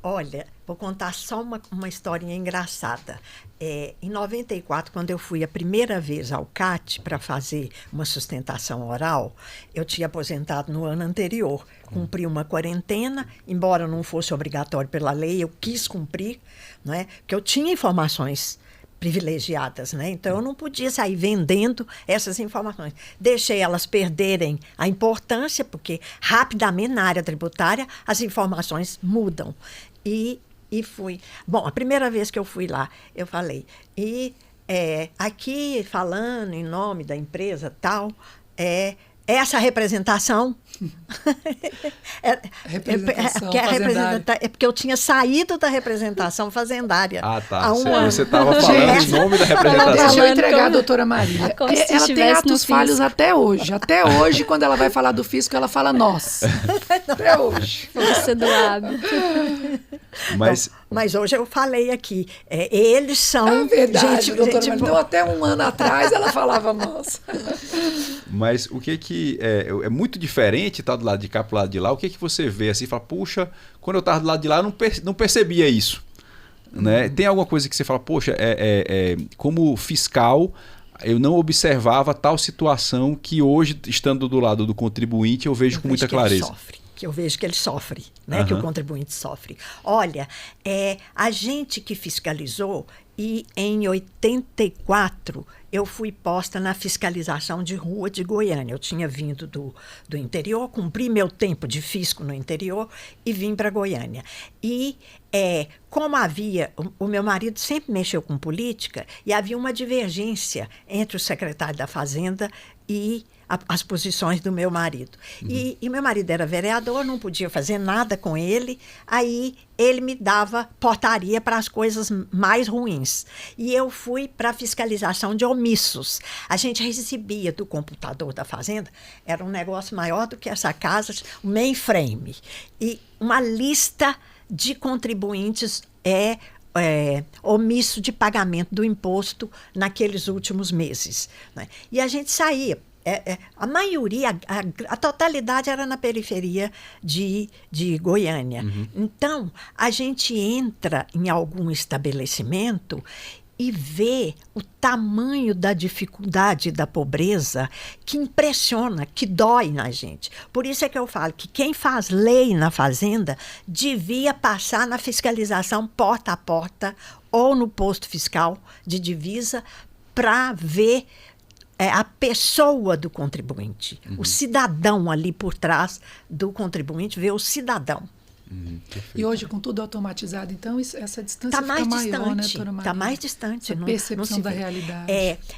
Olha, vou contar só uma historinha engraçada. Em 94, quando eu fui a primeira vez ao CAT para fazer uma sustentação oral, eu tinha aposentado no ano anterior. Cumpri uma quarentena, embora não fosse obrigatório pela lei, eu quis cumprir, não é? Porque eu tinha informações privilegiadas, né? Então eu não podia sair vendendo essas informações. Deixei elas perderem a importância, porque rapidamente na área tributária as informações mudam. E fui. Bom, a primeira vez que eu fui lá, eu falei, aqui falando em nome da empresa tal, essa representação. É porque eu tinha saído da representação fazendária. Ah, tá. Você estava falando em nome da representação. Deixa eu entregar a doutora Marília. Ela tem atos falhos até hoje. Até hoje, quando ela vai falar do fisco, ela fala nós. Até hoje. Você do hábito. Mas hoje eu falei aqui, eles são... É verdade, doutora Marília. Então, até um ano atrás, ela falava nós. Mas o que é muito diferente estar do lado de cá para o lado de lá? O que você vê assim, fala, puxa, quando eu estava do lado de lá eu não percebia isso, né? Tem alguma coisa que você fala, poxa, como fiscal eu não observava tal situação que hoje, estando do lado do contribuinte, eu vejo com muita clareza. Que eu vejo que ele sofre, né? Que o contribuinte sofre. Olha, a gente que fiscalizou, e em 84 eu fui posta na fiscalização de rua de Goiânia. Eu tinha vindo do interior, cumpri meu tempo de fisco no interior e vim para Goiânia. E como o meu marido sempre mexeu com política, e havia uma divergência entre o secretário da Fazenda e as posições do meu marido. E meu marido era vereador, não podia fazer nada com ele, aí ele me dava portaria para as coisas mais ruins. E eu fui para a fiscalização de omissos. A gente recebia do computador da Fazenda, era um negócio maior do que essa casa, um mainframe, e uma lista de contribuintes omisso de pagamento do imposto naqueles últimos meses, né? E a gente saía. A maioria, a totalidade era na periferia de Goiânia. Então, a gente entra em algum estabelecimento e ver o tamanho da dificuldade da pobreza que impressiona, que dói na gente. Por isso é que eu falo que quem faz lei na Fazenda devia passar na fiscalização porta a porta ou no posto fiscal de divisa para ver a pessoa do contribuinte, o cidadão ali por trás do contribuinte, ver o cidadão. E hoje, com tudo automatizado, então, essa distância Está mais fica maior, né, distante. doutora Maria? Está mais distante. Essa percepção da realidade.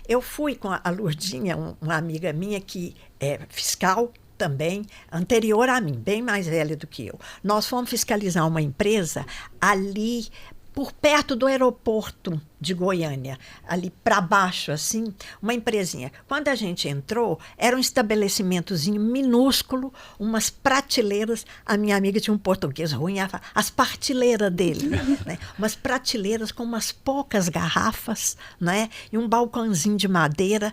Eu fui com a Lourdinha, uma amiga minha que é fiscal também, anterior a mim, bem mais velha do que eu. Nós fomos fiscalizar uma empresa ali por perto do aeroporto de Goiânia, ali para baixo, assim, uma empresinha. Quando a gente entrou, era um estabelecimentozinho minúsculo, umas prateleiras. A minha amiga tinha um português ruim, ela fala, as partilheiras dele, né? Umas prateleiras com umas poucas garrafas, né? E um balcãozinho de madeira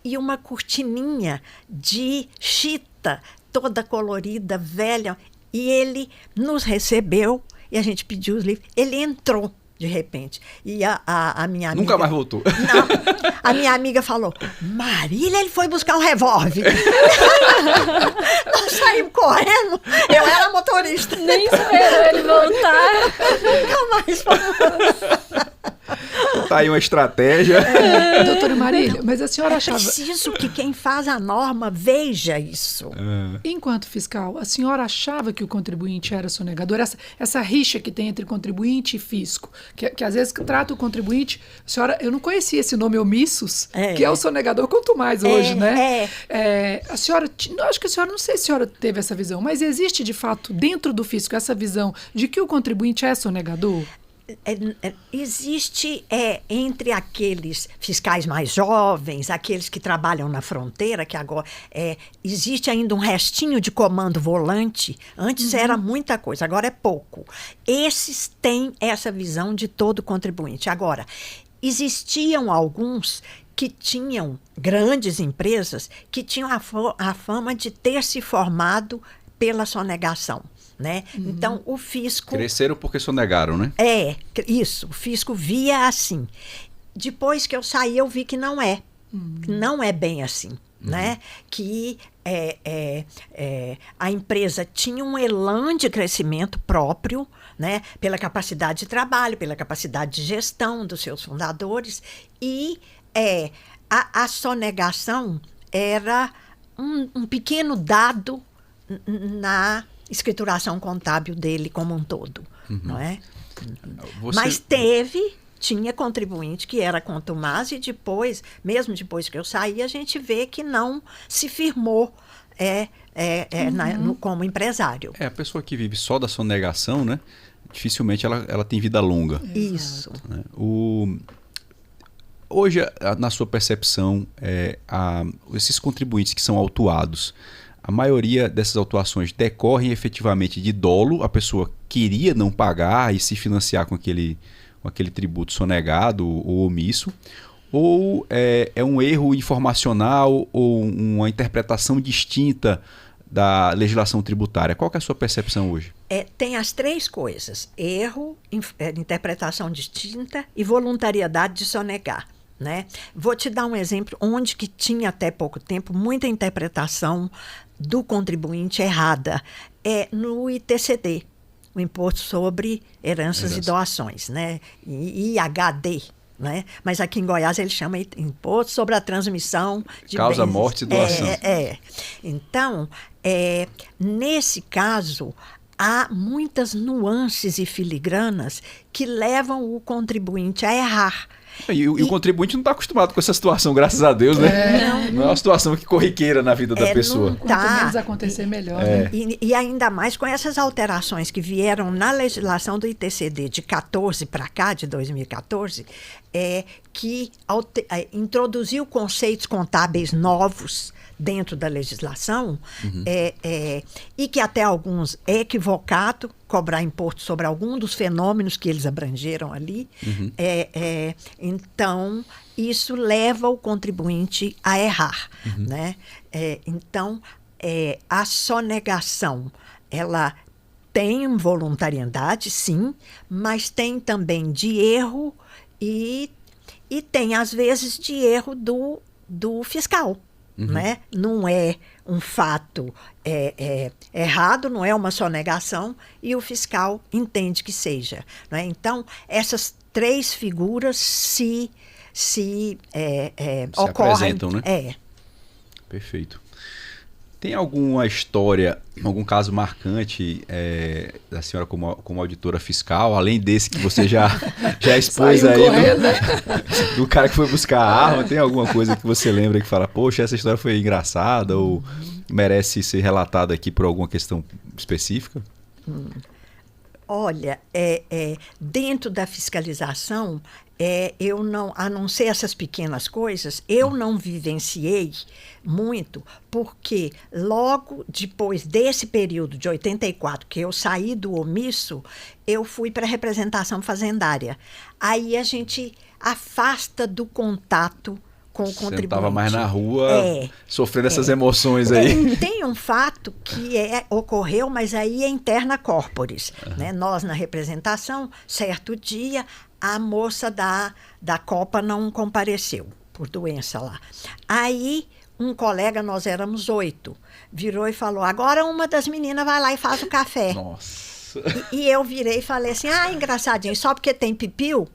e uma cortininha de chita, toda colorida, velha. E ele nos recebeu. E a gente pediu os livros. Ele entrou, de repente. E a minha amiga... Nunca mais voltou. Não. A minha amiga falou, Marília, ele foi buscar um revólver. Nós saímos correndo. Eu era motorista. Nem esperou ele voltar. Nunca mais falou. Tá aí uma estratégia. Doutora Marília, mas a senhora achava... Preciso que quem faz a norma veja isso. Enquanto fiscal, a senhora achava que o contribuinte era sonegador? Essa rixa que tem entre contribuinte e fisco, que às vezes trata o contribuinte... eu não conhecia esse nome omissus, que é o sonegador, quanto mais hoje, né? A senhora, acho que não sei se a senhora teve essa visão, mas existe de fato dentro do fisco essa visão de que o contribuinte é sonegador? Existe entre aqueles fiscais mais jovens, aqueles que trabalham na fronteira, que agora existe ainda um restinho de comando volante. Antes era muita coisa, agora é pouco. Esses têm essa visão de todo contribuinte. Agora, existiam alguns que tinham, grandes empresas, que tinham a fama de ter se formado pela sonegação. Né? Então, o fisco... Cresceram porque sonegaram, né? Isso. O fisco via assim. Depois que eu saí, eu vi que não é. Não é bem assim. Né? Que a empresa tinha um elan de crescimento próprio, né? Pela capacidade de trabalho, pela capacidade de gestão dos seus fundadores. E a sonegação era um pequeno dado na escrituração contábil dele como um todo, não é? Mas tinha contribuinte que era contumaz e depois, mesmo depois que eu saí, a gente vê que não se firmou como empresário. A pessoa que vive só da sonegação, né? Dificilmente ela tem vida longa. Isso. Né? Hoje, na sua percepção, esses contribuintes que são autuados, a maioria dessas autuações decorrem efetivamente de dolo, a pessoa queria não pagar e se financiar com aquele tributo sonegado ou omisso, ou é um erro informacional ou uma interpretação distinta da legislação tributária? Qual que é a sua percepção hoje? Tem as três coisas: erro, interpretação distinta e voluntariedade de sonegar. Né? Vou te dar um exemplo onde que tinha até pouco tempo muita interpretação do contribuinte errada. No ITCD, o Imposto sobre Heranças e Doações, né? IHD. Né? Mas aqui em Goiás ele chama Imposto sobre a Transmissão de Causa, bens. morte e doação. Então, nesse caso, há muitas nuances e filigranas que levam o contribuinte a errar. E o contribuinte não está acostumado com essa situação, graças a Deus, né? Não é uma situação que corriqueira na vida da pessoa. Quanto menos acontecer, melhor. Né? E ainda mais com essas alterações que vieram na legislação do ITCD de 14 para cá, de 2014, que introduziu conceitos contábeis novos dentro da legislação, e que até alguns é equivocado cobrar imposto sobre algum dos fenômenos que eles abrangeram ali. Então, isso leva o contribuinte a errar. Né? Então, a sonegação, ela tem voluntariedade, sim, mas tem também de erro e E tem, às vezes, de erro do fiscal. Né? Não é um fato errado, não é uma sonegação, e o fiscal entende que seja. Né? Então, essas 3 figuras se ocorrem. Apresentam, né? Perfeito. Tem alguma história, algum caso marcante da senhora como auditora fiscal, além desse que você já expôs aí, do cara que foi buscar a arma? Tem alguma coisa que você lembra que fala, poxa, essa história foi engraçada ou merece ser relatada aqui por alguma questão específica? Olha, dentro da fiscalização, eu não, a não ser essas pequenas coisas, eu não vivenciei muito, porque logo depois desse período de 84, que eu saí do omisso, eu fui para a representação fazendária. Aí a gente afasta do contato com o contribuinte. Você não estava mais na rua sofrendo essas emoções aí. Tem um fato que ocorreu, mas aí é interna corporis. Né? Nós, na representação, certo dia, a moça da Copa não compareceu, por doença lá. Aí, um colega, nós éramos 8, virou e falou, agora uma das meninas vai lá e faz o café. Nossa. E eu virei e falei assim, engraçadinho, só porque tem pipiu?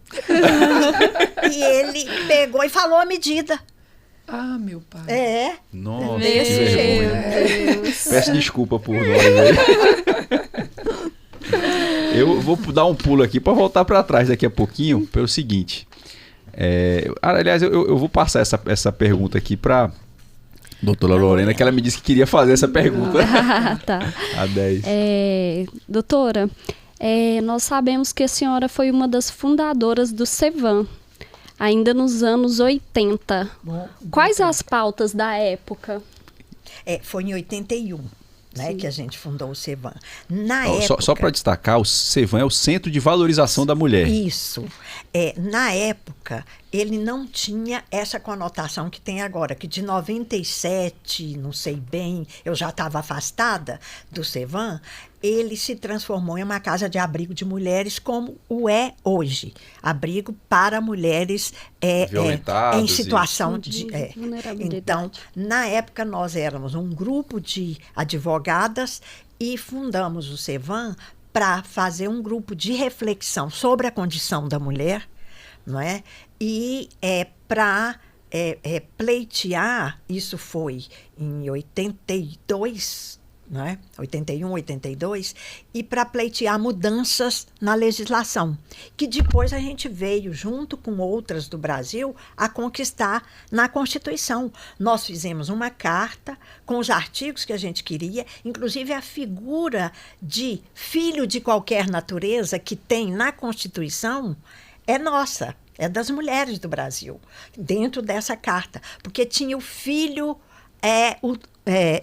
E ele pegou e falou a medida. Meu pai. Nossa, que vergonha. Peço desculpa por nós aí. Eu vou dar um pulo aqui para voltar para trás daqui a pouquinho, pelo seguinte. Aliás, eu vou passar essa pergunta aqui para doutora Lorena, que ela me disse que queria fazer essa pergunta. Tá. A 10. Doutora, nós sabemos que a senhora foi uma das fundadoras do CEVAM, ainda nos anos 80. Quais as pautas da época? Foi em 81. Né, que a gente fundou o CEVAM. Só para destacar, o CEVAM é o Centro de Valorização da Mulher. Isso. Na época, ele não tinha essa conotação que tem agora, que de 97, não sei bem, eu já estava afastada do CEVAM, ele se transformou em uma casa de abrigo de mulheres como o é hoje. Abrigo para mulheres em situação de vulnerabilidade. Então, na época, nós éramos um grupo de advogadas e fundamos o CEVAM para fazer um grupo de reflexão sobre a condição da mulher, não é? E para pleitear, isso foi em 82, não é? 81, 82, e para pleitear mudanças na legislação, que depois a gente veio, junto com outras do Brasil, a conquistar na Constituição. Nós fizemos uma carta com os artigos que a gente queria, inclusive a figura de filho de qualquer natureza que tem na Constituição é nossa, é das mulheres do Brasil, dentro dessa carta, porque tinha o filho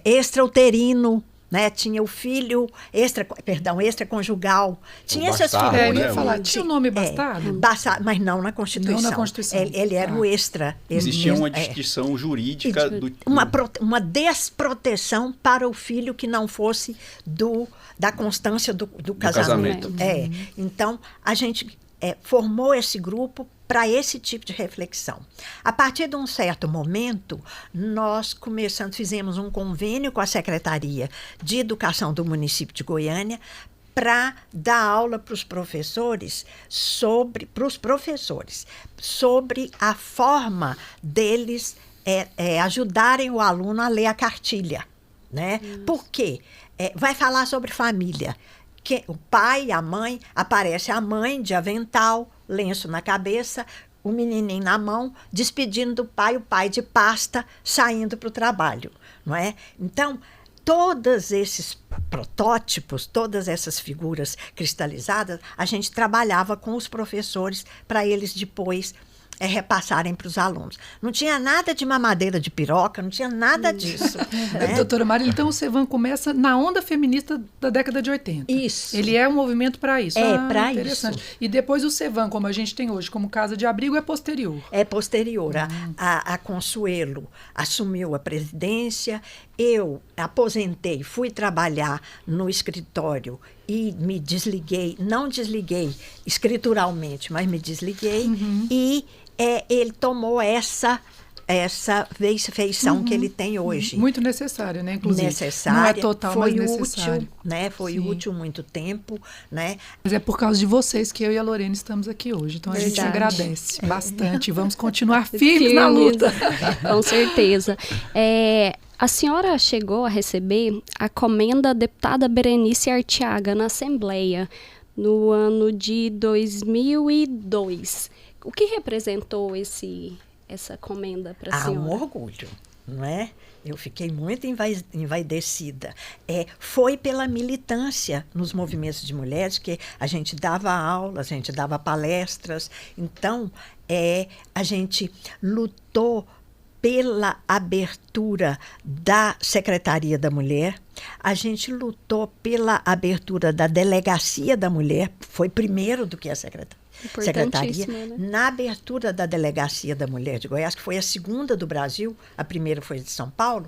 extrauterino, né? Tinha o filho extraconjugal. Tinha essas figuras. Eu ia falar, tinha o nome bastardo? Mas não na Constituição. Não na Constituição. Ele era o extra. Existia uma distinção jurídica. Uma desproteção para o filho que não fosse da constância do casamento. Então, a gente formou esse grupo para esse tipo de reflexão. A partir de um certo momento, nós fizemos um convênio com a Secretaria de Educação do município de Goiânia para dar aula para os professores sobre a forma deles ajudarem o aluno a ler a cartilha. Né? Por quê? Vai falar sobre família. O pai, a mãe, aparece a mãe de avental, lenço na cabeça, o menininho na mão, despedindo do pai, o pai de pasta, saindo para o trabalho. Não é? Então, todos esses protótipos, todas essas figuras cristalizadas, a gente trabalhava com os professores para eles depois repassarem para os alunos. Não tinha nada de mamadeira de piroca, não tinha nada disso. Né? Doutora Marília, então o CEVAM começa na onda feminista da década de 80. Isso. Ele é um movimento para isso. Para isso. E depois o CEVAM, como a gente tem hoje, como casa de abrigo, é posterior. É posterior. A Consuelo assumiu a presidência eu aposentei, fui trabalhar no escritório e me desliguei, não desliguei escrituralmente, mas me desliguei, e ele tomou essa feição que ele tem hoje. Muito necessária, né? Inclusive. Necessária. Não é total, foi mas útil, necessário. né? Foi Sim. útil muito tempo, né? Mas é por causa de vocês que eu e a Lorena estamos aqui hoje. Então a gente Verdade. agradece bastante. Vamos continuar firmes na luta. Com certeza. A senhora chegou a receber a comenda deputada Berenice Arteaga na Assembleia no ano de 2002. O que representou essa comenda para a senhora? Um orgulho, não é? Eu fiquei muito envaidecida. Foi pela militância nos movimentos de mulheres que a gente dava aula, a gente dava palestras. Então, a gente lutou pela abertura da Secretaria da Mulher, a gente lutou pela abertura da Delegacia da Mulher, foi primeiro do que a Secretaria, né? na abertura da Delegacia da Mulher de Goiás, que foi a segunda do Brasil, a primeira foi de São Paulo,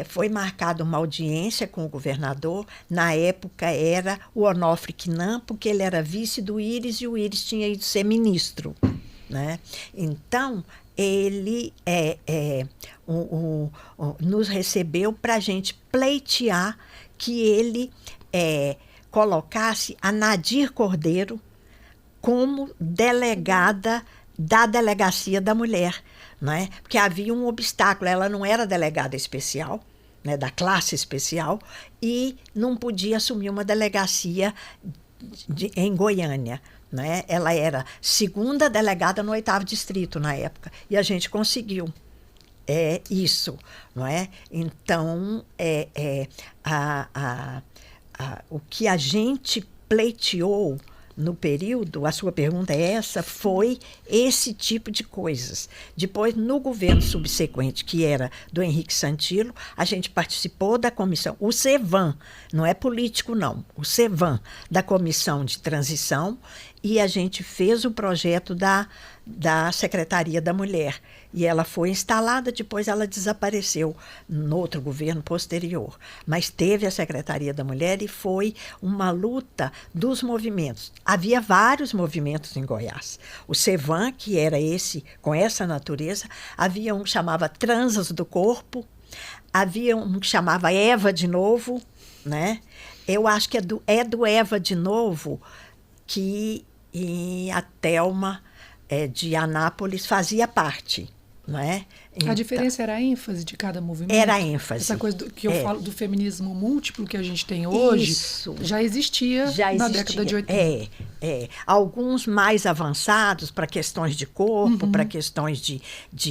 foi marcada uma audiência com o governador, na época era o Onofre Quinan, porque ele era vice do Íris e o Íris tinha ido ser ministro, né? Então, ele nos recebeu para a gente pleitear que ele colocasse a Nadir Cordeiro como delegada da Delegacia da Mulher, né? Porque havia um obstáculo, ela não era delegada especial, né, da classe especial, e não podia assumir uma delegacia em Goiânia. Né? Ela era segunda delegada no 8º distrito na época, e a gente conseguiu isso, não é? Então, o que a gente pleiteou no período, a sua pergunta é essa, foi esse tipo de coisas. Depois, no governo subsequente, que era do Henrique Santilo, a gente participou da comissão, o CEVAM, não é político não, o CEVAM, da comissão de transição, e a gente fez o projeto da Secretaria da Mulher. E ela foi instalada, depois ela desapareceu no outro governo posterior. Mas teve a Secretaria da Mulher e foi uma luta dos movimentos. Havia vários movimentos em Goiás. O CEVAM, que era esse, com essa natureza, havia um que chamava Transas do Corpo, havia um que chamava Eva de Novo, né? Eu acho que é do Eva de Novo que a Thelma de Anápolis fazia parte, não é? A diferença era a ênfase de cada movimento? Era a ênfase. Essa coisa que eu falo do feminismo múltiplo que a gente tem hoje, já existia na década de 80. Alguns mais avançados para questões de corpo, para questões de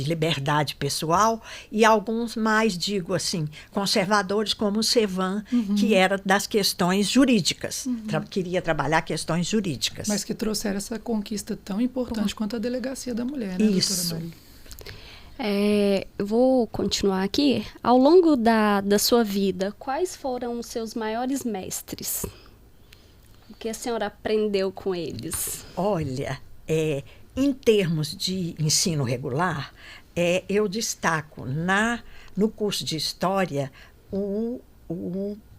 liberdade pessoal, e alguns mais, digo assim, conservadores, como o CEVAM, que era das questões jurídicas. Queria trabalhar questões jurídicas. Mas que trouxeram essa conquista tão importante quanto a Delegacia da Mulher, né, Isso. doutora Maria? Eu vou continuar aqui. Ao longo da sua vida, quais foram os seus maiores mestres? O que a senhora aprendeu com eles? Olha, em termos de ensino regular, eu destaco no curso de História o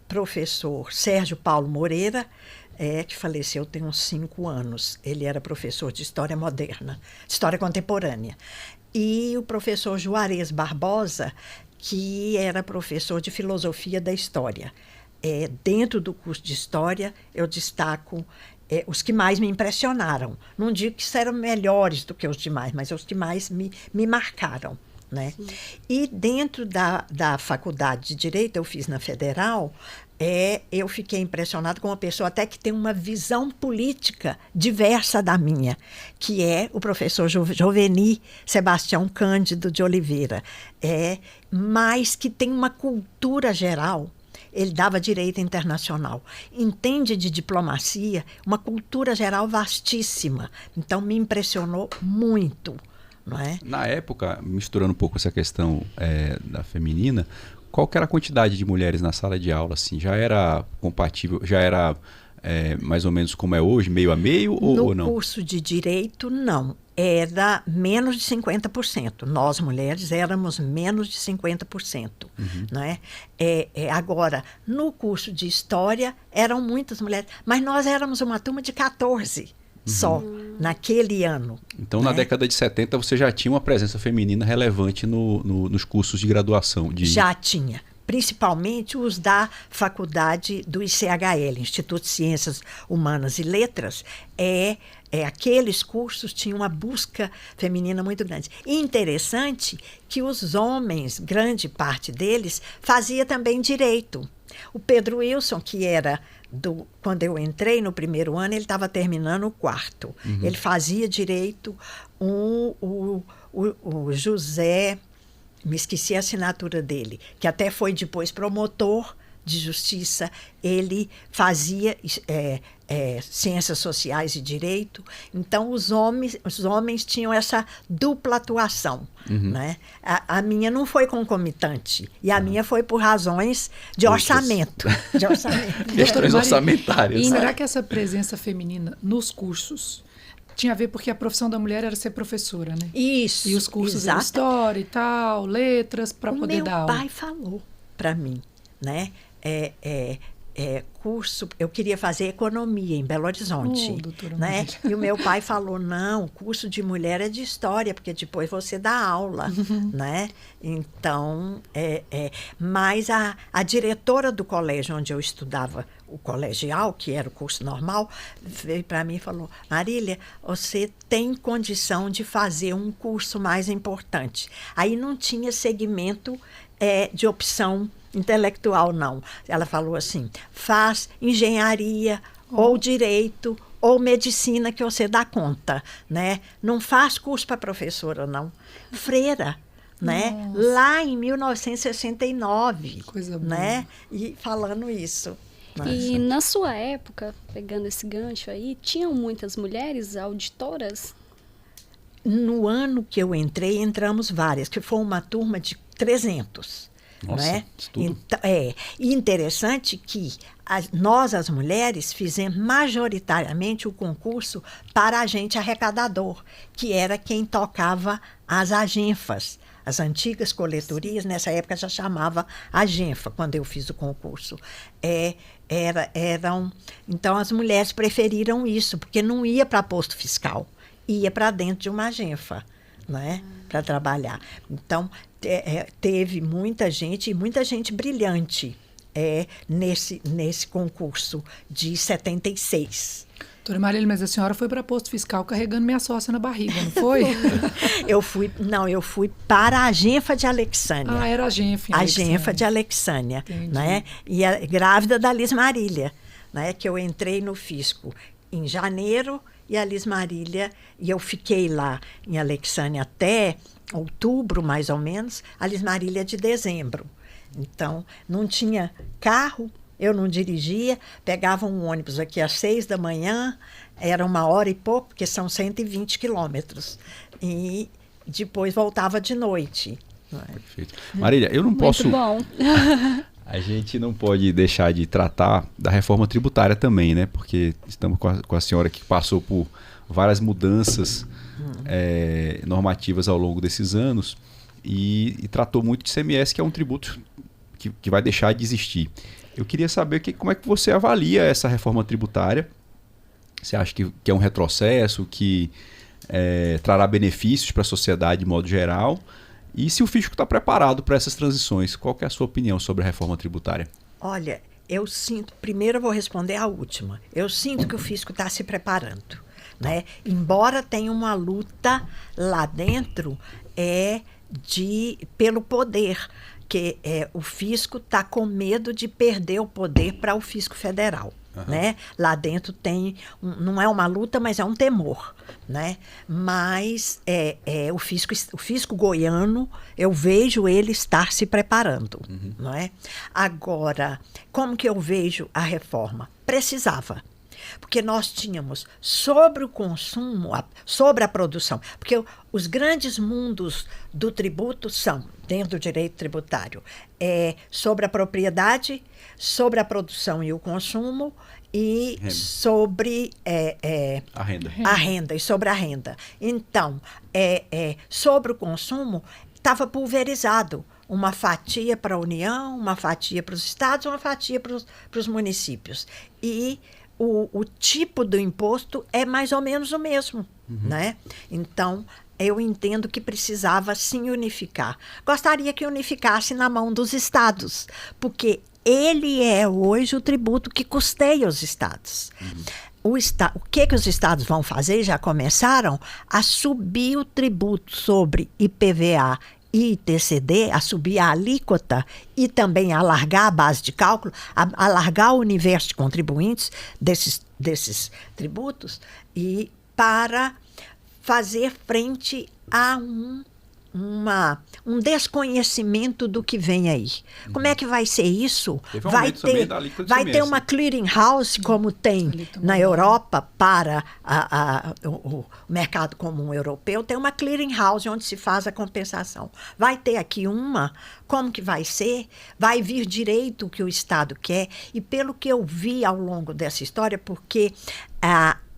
professor Sérgio Paulo Moreira, que faleceu tem uns 5 anos. Ele era professor de História Moderna, História Contemporânea. E o professor Juarez Barbosa, que era professor de Filosofia da História. Dentro do curso de História, eu destaco os que mais me impressionaram. Não digo que eram melhores do que os demais, mas os que mais me marcaram. Né? E dentro da Faculdade de Direito, eu fiz na Federal, eu fiquei impressionada com uma pessoa até que tem uma visão política diversa da minha, que é o professor Joveni Sebastião Cândido de Oliveira, mas que tem uma cultura geral. Ele dava direito internacional, entende de diplomacia, uma cultura geral vastíssima. Então, me impressionou muito. Não é? Na época, misturando um pouco essa questão da feminina, qual que era a quantidade de mulheres na sala de aula? Assim, já era compatível, já era mais ou menos como é hoje, meio a meio, ou não? No curso de Direito, não. Era menos de 50%. Nós, mulheres, éramos menos de 50%. Né? Agora, no curso de História, eram muitas mulheres, mas nós éramos uma turma de 14 só, naquele ano. Então, né? na década de 70, você já tinha uma presença feminina relevante nos cursos de graduação? Já tinha. Principalmente os da faculdade do ICHL, Instituto de Ciências Humanas e Letras, aqueles cursos tinham uma busca feminina muito grande. E interessante que os homens, grande parte deles, fazia também direito. O Pedro Wilson, que era quando eu entrei no primeiro ano, ele estava terminando o quarto. Ele fazia direito. O José... Me esqueci a assinatura dele, que até foi depois promotor de justiça. Ele fazia ciências sociais e direito. Então, os homens tinham essa dupla atuação. Né? A minha não foi concomitante. E a minha foi por razões de orçamento. Questões orçamentárias. E será que essa presença feminina nos cursos tinha a ver porque a profissão da mulher era ser professora, né? Isso. E os cursos de história e tal, letras, para poder dar aula. Meu pai falou para mim, né? Curso, eu queria fazer economia em Belo Horizonte, né? E o meu pai falou, não, curso de mulher é de história, porque depois você dá aula, né? Então, mas a diretora do colégio onde eu estudava, o colegial, que era o curso normal, veio para mim e falou, Marília, você tem condição de fazer um curso mais importante. Aí não tinha segmento de opção intelectual, não. Ela falou assim, faz engenharia ou direito ou medicina que você dá conta, né? Não faz curso para professora, não. Freira, né? Lá em 1969, coisa boa. Né? E falando isso. E na sua época, pegando esse gancho aí, tinham muitas mulheres auditoras? No ano que eu entrei, entramos várias, que foi uma turma de 300. Nossa, né? isso tudo. Então, e interessante que nós, as mulheres, fizemos majoritariamente o concurso para agente arrecadador, que era quem tocava as agenfas. As antigas coletorias, nessa época já chamava agenfa, quando eu fiz o concurso. Então, as mulheres preferiram isso, porque não ia para posto fiscal, ia para dentro de uma agenfa, né? Para trabalhar. Então, teve muita gente brilhante nesse concurso de 76. Doutora Marília, mas a senhora foi para posto fiscal carregando minha sócia na barriga, não foi? Eu fui para a Agenfa de Alexânia. Ah, era a Agenfa. A Agenfa de Alexânia, né? E grávida da Liz Marília, né? Que eu entrei no fisco em janeiro e a Liz Marília, e eu fiquei lá em Alexânia até outubro, mais ou menos, a Liz Marília de dezembro. Então, não tinha carro, eu não dirigia, pegava um ônibus aqui às 6 da manhã, era 1h e pouco, porque são 120 quilômetros, e depois voltava de noite. Perfeito. Marília, eu não posso... Muito bom. A gente não pode deixar de tratar da reforma tributária também, né? Porque estamos com a senhora que passou por várias mudanças normativas ao longo desses anos e tratou muito de ICMS, que é um tributo que vai deixar de existir. Eu queria saber como é que você avalia essa reforma tributária. Você acha que é um retrocesso, que trará benefícios para a sociedade de modo geral? E se o fisco está preparado para essas transições? Qual que é a sua opinião sobre a reforma tributária? Olha, eu sinto... Primeiro eu vou responder a última. Eu sinto que o fisco está se preparando, né? Embora tenha uma luta lá dentro pelo poder, que o fisco está com medo de perder o poder para o fisco federal. Né? Lá dentro não é uma luta, mas é um temor, né? Mas o fisco goiano, eu vejo ele estar se preparando, não é? Agora, como que eu vejo a reforma? Precisava, Porque nós tínhamos sobre o consumo, sobre a produção, porque os grandes mundos do tributo são, dentro do direito tributário, sobre a propriedade, sobre a produção e o consumo, e Renda. sobre A renda. a renda e sobre a renda. Então, sobre o consumo, estava pulverizado. Uma fatia para a União, uma fatia para os estados, uma fatia para os municípios. E o tipo do imposto é mais ou menos o mesmo. Né? Então, eu entendo que precisava sim unificar. Gostaria que unificasse na mão dos estados, porque ele é hoje o tributo que custeia os estados. O que os estados vão fazer, já começaram, a subir o tributo sobre IPVA e ITCD, a subir a alíquota e também a alargar a base de cálculo, alargar o universo de contribuintes desses tributos, e para fazer frente a um desconhecimento do que vem aí. Como é que vai ser isso? Teve um aumento também da alíquota de Vai ter ICMS. uma clearing house, como tem Alíquota na maior. Europa para o mercado comum europeu, tem uma clearing house onde se faz a compensação. Vai ter aqui uma, como que vai ser? Vai vir direito o que o Estado quer, e pelo que eu vi ao longo dessa história, porque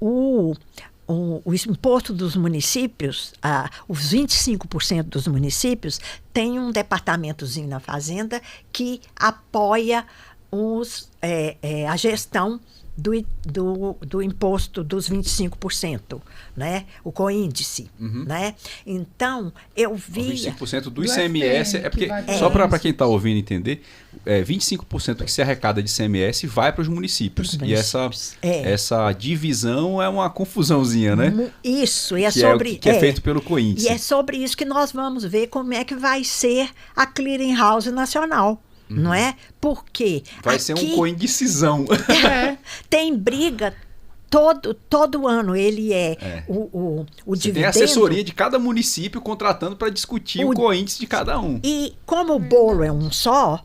o imposto dos municípios, os 25% dos municípios, tem um departamentozinho na Fazenda que apoia a gestão do imposto dos 25%, né? O coíndice. Né? Então, eu via... 25% do Do ICMS, FM, é porque, que vai só pra para isso. quem está ouvindo entender, 25% que se arrecada de ICMS vai para os municípios. Pros E essa, municípios. essa divisão é uma confusãozinha, né? Isso, e é Que sobre... é feito pelo COINDES. E é sobre isso que nós vamos ver como é que vai ser a Clearing House Nacional, não é? Porque Vai ser aqui um COINDECizão. tem briga todo ano. Ele o Você tem dividendo. a assessoria de cada município contratando para discutir o COINDES de cada um. E como o bolo é um só,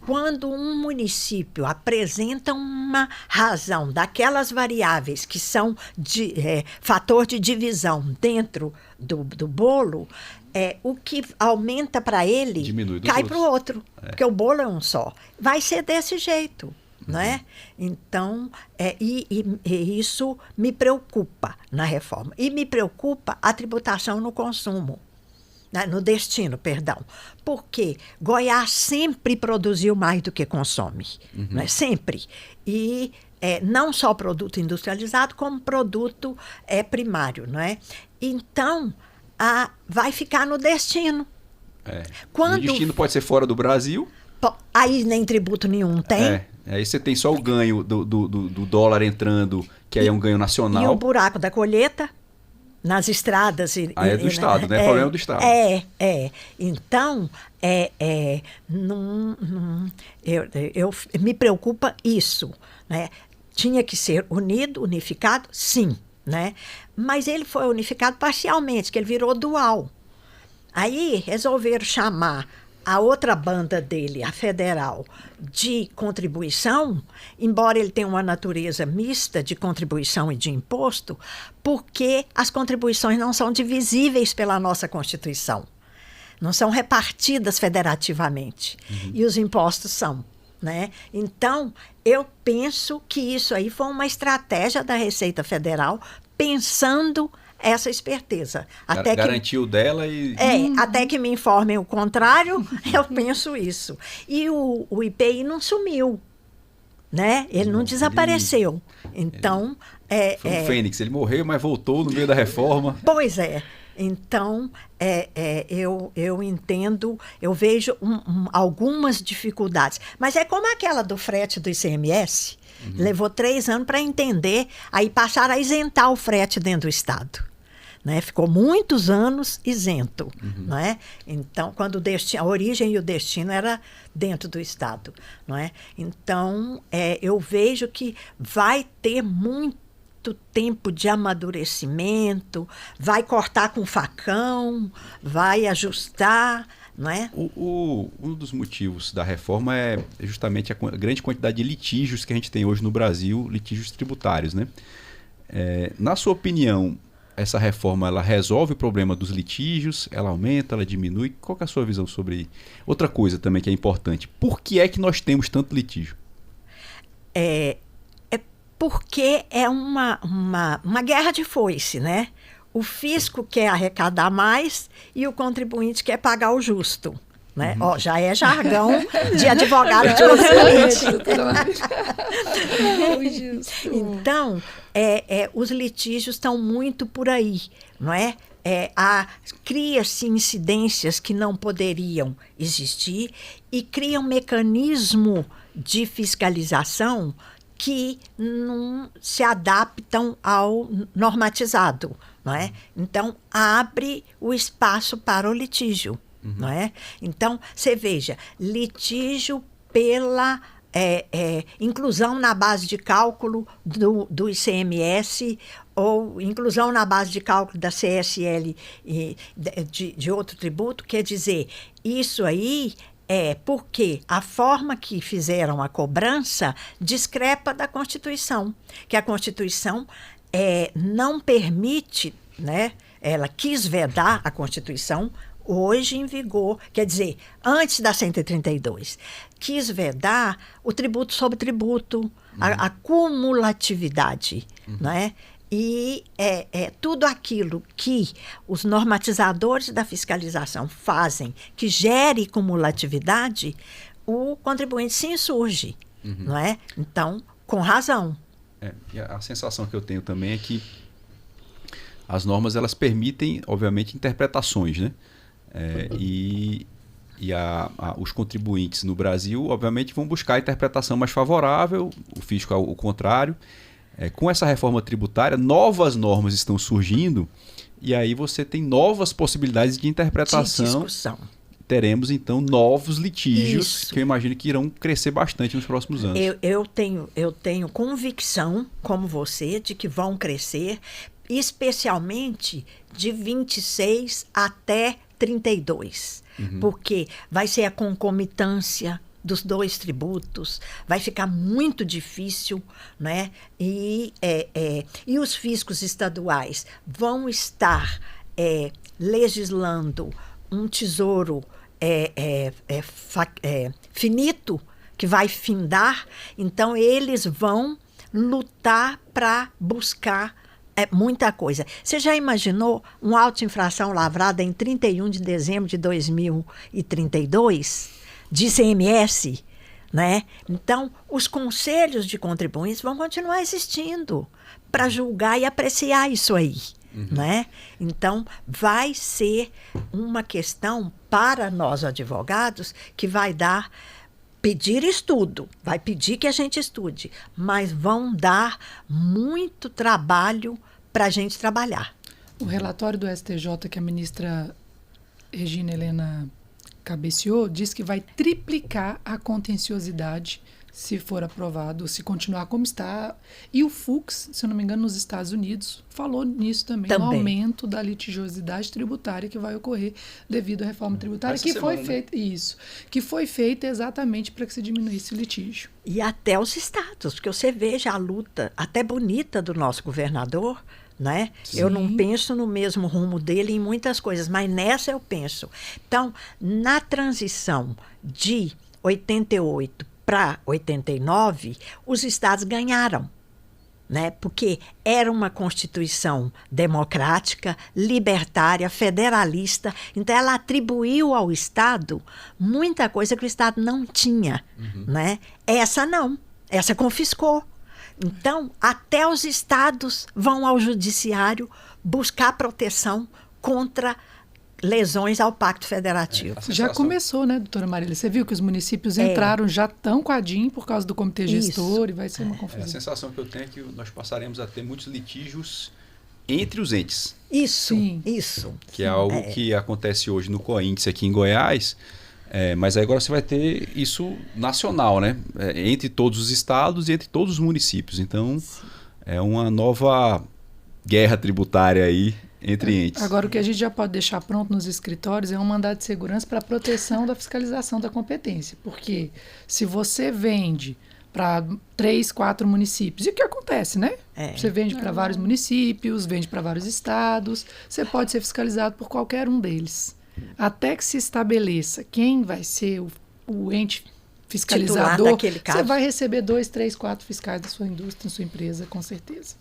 quando um município apresenta uma razão daquelas variáveis que são fator de divisão dentro do bolo, o que aumenta para ele Diminui dos cai para o outros. outro, porque o bolo é um só. Vai ser desse jeito. Não é? Então, e isso me preocupa na reforma. E me preocupa a tributação no consumo. No destino, perdão. Porque Goiás sempre produziu mais do que consome. Né? Sempre. E não só produto industrializado, como produto primário. Não é? Então, vai ficar no destino. O destino pode ser fora do Brasil. Aí nem tributo nenhum tem. Aí você tem só o ganho do dólar entrando, que aí é um ganho nacional. E o buraco da colheita nas estradas. Aí é do Estado, né? Problema do Estado. Então, me preocupa isso. Né? Tinha que ser unificado, sim. Né? Mas ele foi unificado parcialmente, que ele virou dual. Aí resolveram chamar a outra banda dele, a federal, de contribuição, embora ele tenha uma natureza mista de contribuição e de imposto, porque as contribuições não são divisíveis pela nossa Constituição. Não são repartidas federativamente. E os impostos são. Né? Então, eu penso que isso aí foi uma estratégia da Receita Federal pensando essa esperteza. Garantiu dela e... Até que me informem o contrário, eu penso isso. E o IPI não sumiu, né? Ele não desapareceu. Então... Foi um fênix, ele morreu, mas voltou no meio da reforma. Pois é. Então, eu entendo, eu vejo algumas dificuldades. Mas é como aquela do frete do ICMS. Levou 3 anos para entender, aí passaram a isentar o frete dentro do Estado. Né? Ficou muitos anos isento. Não é? Então, quando a origem e o destino era dentro do Estado. Não é? Então, eu vejo que vai ter muito tempo de amadurecimento, vai cortar com facão, vai ajustar, não é? Um dos motivos da reforma é justamente a grande quantidade de litígios que a gente tem hoje no Brasil, litígios tributários, né? Na sua opinião, essa reforma ela resolve o problema dos litígios? Ela aumenta, ela diminui? Qual que é a sua visão sobre... Outra coisa também que é importante, por que é que nós temos tanto litígio? Porque é uma guerra de foice, né? O fisco quer arrecadar mais e o contribuinte quer pagar o justo. Né? Ó, já é jargão de advogado de excelente. Então, os litígios estão muito por aí, não é? Cria-se incidências que não poderiam existir e cria um mecanismo de fiscalização que não se adaptam ao normatizado, não é? Então, abre o espaço para o litígio, não é? Então, você veja, litígio pela inclusão na base de cálculo do ICMS ou inclusão na base de cálculo da CSL de outro tributo, quer dizer, isso aí porque a forma que fizeram a cobrança discrepa da Constituição, que a Constituição não permite, né? Ela quis vedar a Constituição hoje em vigor, quer dizer, antes da 132, quis vedar o tributo sobre tributo, a cumulatividade, né? E tudo aquilo que os normatizadores da fiscalização fazem que gere cumulatividade, o contribuinte se insurge, não é? Então, com razão. E a sensação que eu tenho também é que as normas elas permitem, obviamente, interpretações, né? Os contribuintes no Brasil, obviamente, vão buscar a interpretação mais favorável, o fisco o contrário. Com essa reforma tributária, novas normas estão surgindo e aí você tem novas possibilidades de interpretação. De discussão. Teremos, então, novos litígios que eu imagino que irão crescer bastante nos próximos anos. Eu tenho convicção, como você, de que vão crescer, especialmente de 26 até 32, porque vai ser a concomitância dos dois tributos, vai ficar muito difícil, né? E os fiscos estaduais vão estar legislando um tesouro finito, que vai findar, então eles vão lutar para buscar muita coisa. Você já imaginou uma auto-infração lavrada em 31 de dezembro de 2032? De ICMS, né? Então, os conselhos de contribuintes vão continuar existindo para julgar e apreciar isso aí, né? Então, vai ser uma questão para nós advogados que vai pedir estudo, vai pedir que a gente estude, mas vão dar muito trabalho para a gente trabalhar. O relatório do STJ que a ministra Regina Helena cabeceou diz que vai triplicar a contenciosidade se for aprovado, se continuar como está. E o Fux, se eu não me engano, nos Estados Unidos, falou nisso também. No aumento da litigiosidade tributária que vai ocorrer devido à reforma tributária, que foi feita exatamente para que se diminuísse o litígio. E até os estados, porque você veja a luta até bonita do nosso governador, né? Eu não penso no mesmo rumo dele em muitas coisas, mas nessa eu penso. Então, na transição de 88 para 89, os estados ganharam, né? Porque era uma Constituição democrática, libertária, federalista. Então, ela atribuiu ao Estado muita coisa que o Estado não tinha, né? Essa não, essa confiscou. Então, até os estados vão ao judiciário buscar proteção contra lesões ao Pacto Federativo. Já começou, né, doutora Marília? Você viu que os municípios entraram já tão coadinho por causa do comitê gestor e vai ser uma confusão. A sensação que eu tenho é que nós passaremos a ter muitos litígios entre os entes. Isso. Que é algo que acontece hoje no Coíndice aqui em Goiás. Mas agora você vai ter isso nacional, né? Entre todos os estados e entre todos os municípios. Então, é uma nova guerra tributária aí entre entes. Agora, o que a gente já pode deixar pronto nos escritórios é um mandado de segurança para proteção da fiscalização da competência. Porque se você vende para 3, 4 municípios, e o que acontece, né? Você vende para vários municípios, vende para vários estados, você pode ser fiscalizado por qualquer um deles. Até que se estabeleça quem vai ser o ente fiscalizador, daquele caso. Você vai receber 2, 3, 4 fiscais da sua indústria, da sua empresa, com certeza.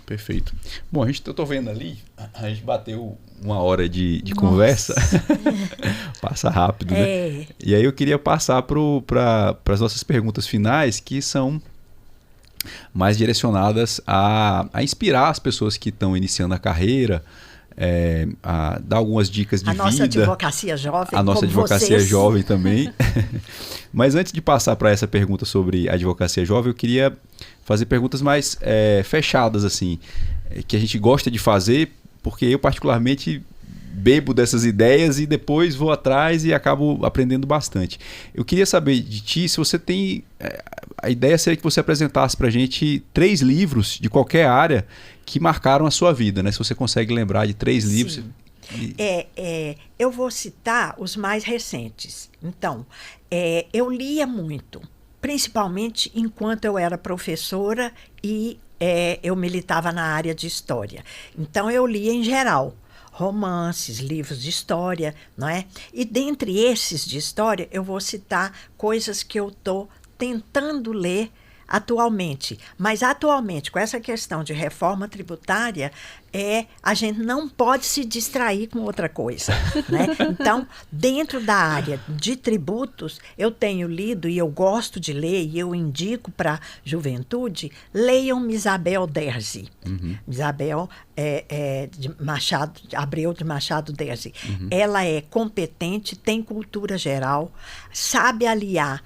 Perfeito. Bom, eu tô vendo ali, a gente bateu 1 hora de conversa. Passa rápido, né? E aí eu queria passar para as nossas perguntas finais, que são mais direcionadas a inspirar as pessoas que estão iniciando a carreira, a dar algumas dicas de vida. A nossa advocacia jovem. A nossa advocacia jovem também. Mas antes de passar para essa pergunta sobre a advocacia jovem, eu queria fazer perguntas mais fechadas, assim, que a gente gosta de fazer, porque eu particularmente bebo dessas ideias e depois vou atrás e acabo aprendendo bastante. Eu queria saber de ti, se você tem... A ideia seria que você apresentasse para a gente 3 livros de qualquer área que marcaram a sua vida, né? Se você consegue lembrar de 3 livros... Eu vou citar os mais recentes. Então, eu lia muito, principalmente enquanto eu era professora e eu militava na área de história. Então, eu lia em geral romances, livros de história, não é? E dentre esses de história, eu vou citar coisas que eu estou tentando ler atualmente. Mas atualmente, com essa questão de reforma tributária, a gente não pode se distrair com outra coisa, né? Então, dentro da área de tributos, eu tenho lido e eu gosto de ler, e eu indico para a juventude, leiam Isabel Derzi. Isabel Abreu de Machado Derzi. Ela é competente, tem cultura geral, sabe aliar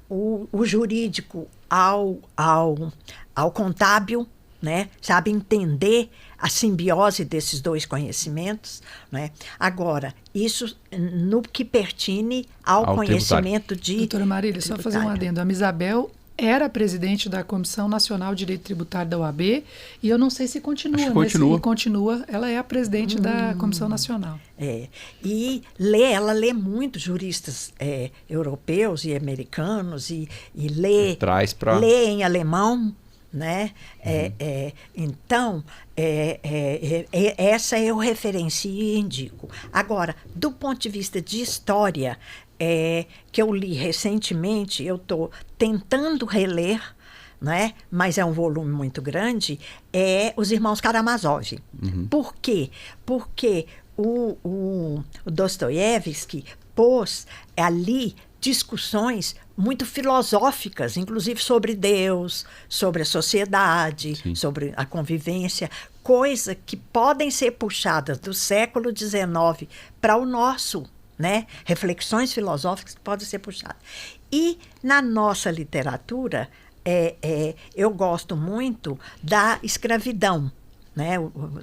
o jurídico ao contábil, né? Sabe entender a simbiose desses 2 conhecimentos, né? Agora, isso no que pertine ao conhecimento de... Doutora Marília, só fazer um adendo. A Isabel era presidente da Comissão Nacional de Direito Tributário da OAB, e eu não sei se continua. Continua. Ela é a presidente da Comissão Nacional. E ela lê muito juristas europeus e americanos, e lê em alemão, né? Então, essa eu referencio e indico. Agora, do ponto de vista de história, que eu li recentemente, eu estou tentando reler, né? Mas é um volume muito grande, Os Irmãos Karamazov. Por quê? Porque o Dostoiévski pôs ali discussões muito filosóficas, inclusive sobre Deus, sobre a sociedade, sobre a convivência, coisa que podem ser puxadas do século XIX para o nosso, né? Reflexões filosóficas que podem ser puxadas. E na nossa literatura, eu gosto muito da escravidão, né?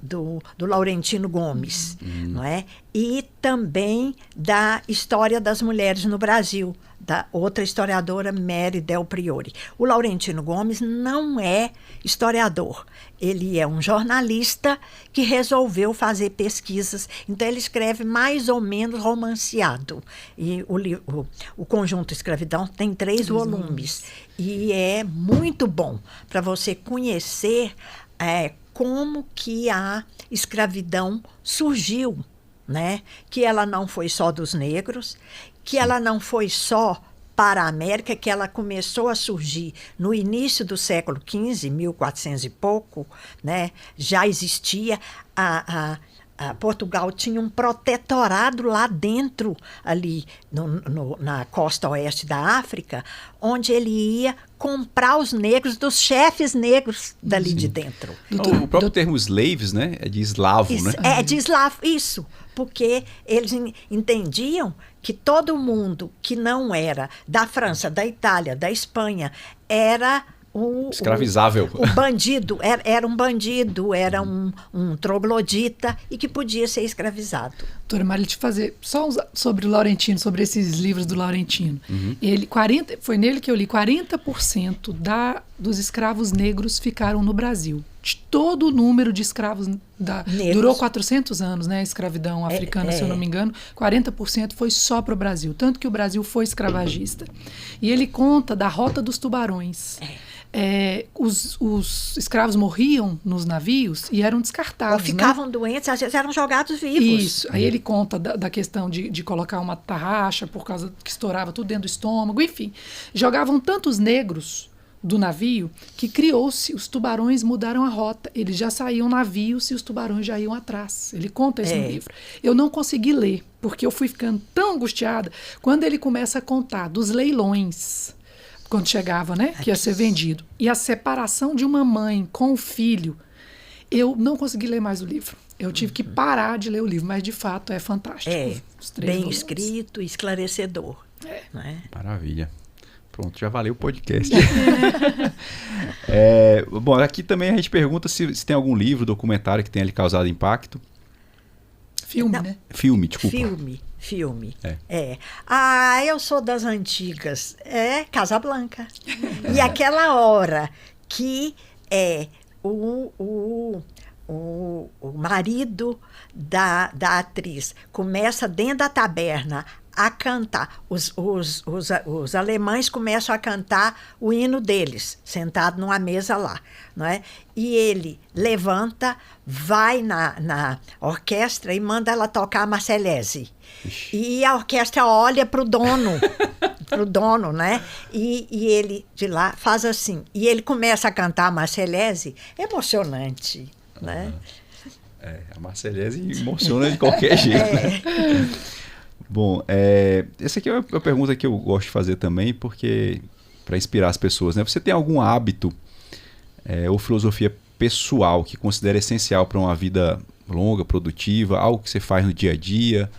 do Laurentino Gomes, não é? E também da história das mulheres no Brasil, da outra historiadora, Mary Del Priore. O Laurentino Gomes não é historiador, ele é um jornalista que resolveu fazer pesquisas, então ele escreve mais ou menos romanceado. E o conjunto Escravidão tem 3 volumes, e é muito bom para você conhecer como que a escravidão surgiu, né? Que ela não foi só dos negros, que ela não foi só para a América, que ela começou a surgir no início do século XV, 1400 e pouco, né? Já existia Portugal tinha um protetorado lá dentro, ali na costa oeste da África, onde ele ia comprar os negros dos chefes negros dali de dentro. O próprio termo slaves, né? É de eslavo, isso, né? É de eslavo, isso. Porque eles entendiam que todo mundo que não era da França, da Itália, da Espanha, era Escravizável. O bandido era um bandido, era um troglodita e que podia ser escravizado. Doutora Marília, te fazer só sobre o Laurentino, sobre esses livros do Laurentino. Foi nele que eu li 40% dos escravos negros ficaram no Brasil. De todo o número de escravos durou 400 anos, né? A escravidão africana, se eu não me engano, 40% foi só para o Brasil. Tanto que o Brasil foi escravagista. E ele conta da Rota dos Tubarões. Os escravos morriam nos navios e eram descartados. Ou ficavam doentes, às vezes eram jogados vivos. Isso. Aí ele conta da questão de colocar uma tarraxa por causa que estourava tudo dentro do estômago. Enfim, jogavam tantos negros do navio que criou-se, os tubarões mudaram a rota. Eles já saíam navios e os tubarões já iam atrás. Ele conta isso no livro. Eu não consegui ler, porque eu fui ficando tão angustiada quando ele começa a contar dos leilões. Quando chegava, né? Que ia ser vendido. E a separação de uma mãe com o filho. Eu não consegui ler mais o livro. Eu tive que parar de ler o livro, mas de fato é fantástico. Bem escrito, esclarecedor. Não é? Maravilha. Pronto, já valeu o podcast. Bom, aqui também a gente pergunta se tem algum livro, documentário que tenha lhe causado impacto. Filme, né? Filme, desculpa. Filme. Eu sou das antigas. Casablanca. E aquela hora que o marido da atriz começa dentro da taberna a cantar. Os alemães começam a cantar o hino deles, sentado numa mesa lá. Não é? E ele levanta, vai na orquestra e manda ela tocar a Marseillaise. E a orquestra olha para o dono, né? E ele de lá faz assim. E ele começa a cantar a Marseillaise, emocionante, né? A Marseillaise emociona de qualquer jeito. Bom, essa aqui é uma pergunta que eu gosto de fazer também, porque para inspirar as pessoas, né? Você tem algum hábito ou filosofia pessoal que considera essencial para uma vida longa, produtiva, algo que você faz no dia a dia?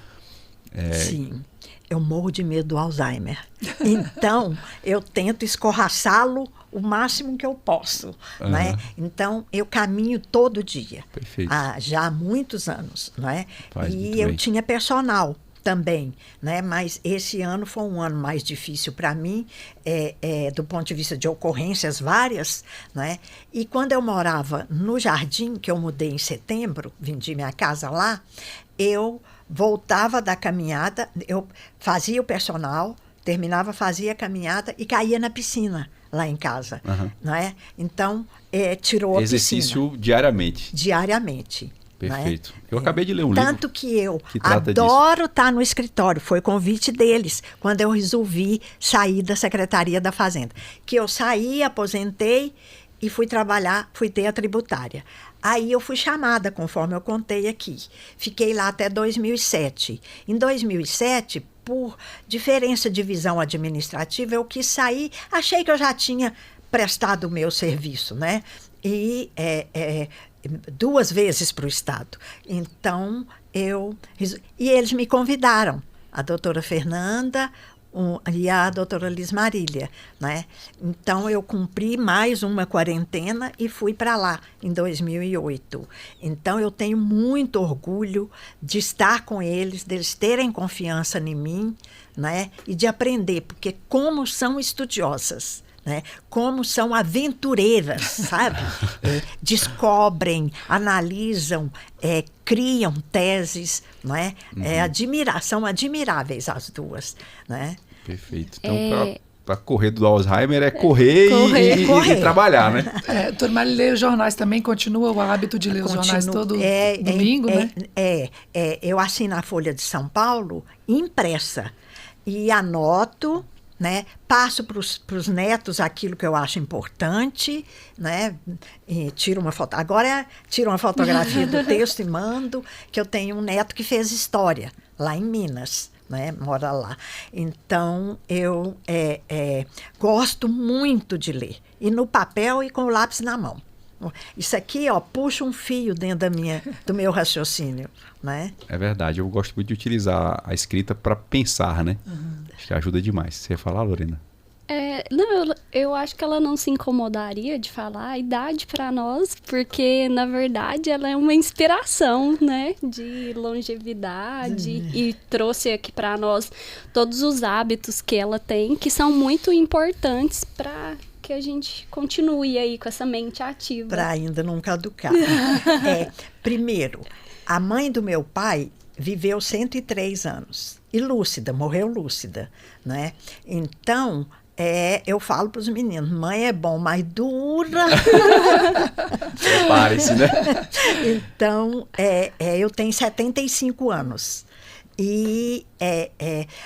Sim, eu morro de medo do Alzheimer. Então, eu tento escorraçá-lo o máximo que eu posso. Né? Então, eu caminho todo dia. Perfeito. Já há muitos anos. Né? E eu tinha personal também, né? Mas esse ano foi um ano mais difícil para mim, do ponto de vista de ocorrências várias, né? E quando eu morava no Jardim, que eu mudei em setembro, vendi minha casa lá, eu voltava da caminhada, eu fazia o personal, terminava, fazia a caminhada e caía na piscina lá em casa, não é? Então, tirou a piscina. Exercício diariamente. Diariamente. Perfeito. Eu acabei de ler um Tanto livro que eu trata adoro estar no escritório. Foi convite deles, quando eu resolvi sair da Secretaria da Fazenda. Que eu saí, aposentei e fui trabalhar, fui ter a tributária. Aí eu fui chamada, conforme eu contei aqui. Fiquei lá até 2007. Em 2007, por diferença de visão administrativa, eu quis sair. Achei que eu já tinha prestado o meu serviço, né? E 2 vezes para o Estado. Então, e eles me convidaram, a doutora Fernanda e a doutora Liz Marília. Né? Então, eu cumpri mais uma quarentena e fui para lá, em 2008. Então, eu tenho muito orgulho de estar com eles, deles terem confiança em mim, né? E de aprender, porque como são estudiosas, né? Como são aventureiras, sabe? Descobrem, analisam, criam teses, não é? São admiráveis as duas, né? Perfeito. Então, para correr do Alzheimer é correr. E trabalhar, né? Doutora Marília, ler os jornais também, continua o hábito de ler os jornais todo domingo, né? Eu assino a Folha de São Paulo impressa e anoto, né? Passo para os netos aquilo que eu acho importante, né? E tiro uma foto. Agora tiro uma fotografia do texto e mando, que eu tenho um neto que fez história lá em Minas, né? Mora lá. Então eu gosto muito de ler, e no papel e com o lápis na mão. Isso aqui, puxa um fio dentro do meu raciocínio, né? É verdade, eu gosto muito de utilizar a escrita para pensar, né? Acho que ajuda demais. Você ia falar, Lorena? Não, eu acho que ela não se incomodaria de falar a idade para nós, porque, na verdade, ela é uma inspiração, né, de longevidade e trouxe aqui para nós todos os hábitos que ela tem, que são muito importantes para que a gente continue aí com essa mente ativa. Para ainda não caducar. Primeiro, a mãe do meu pai viveu 103 anos e lúcida, morreu lúcida, né? Então, eu falo para os meninos, mãe é bom, mas dura. Prepare-se, né? Então, eu tenho 75 anos. E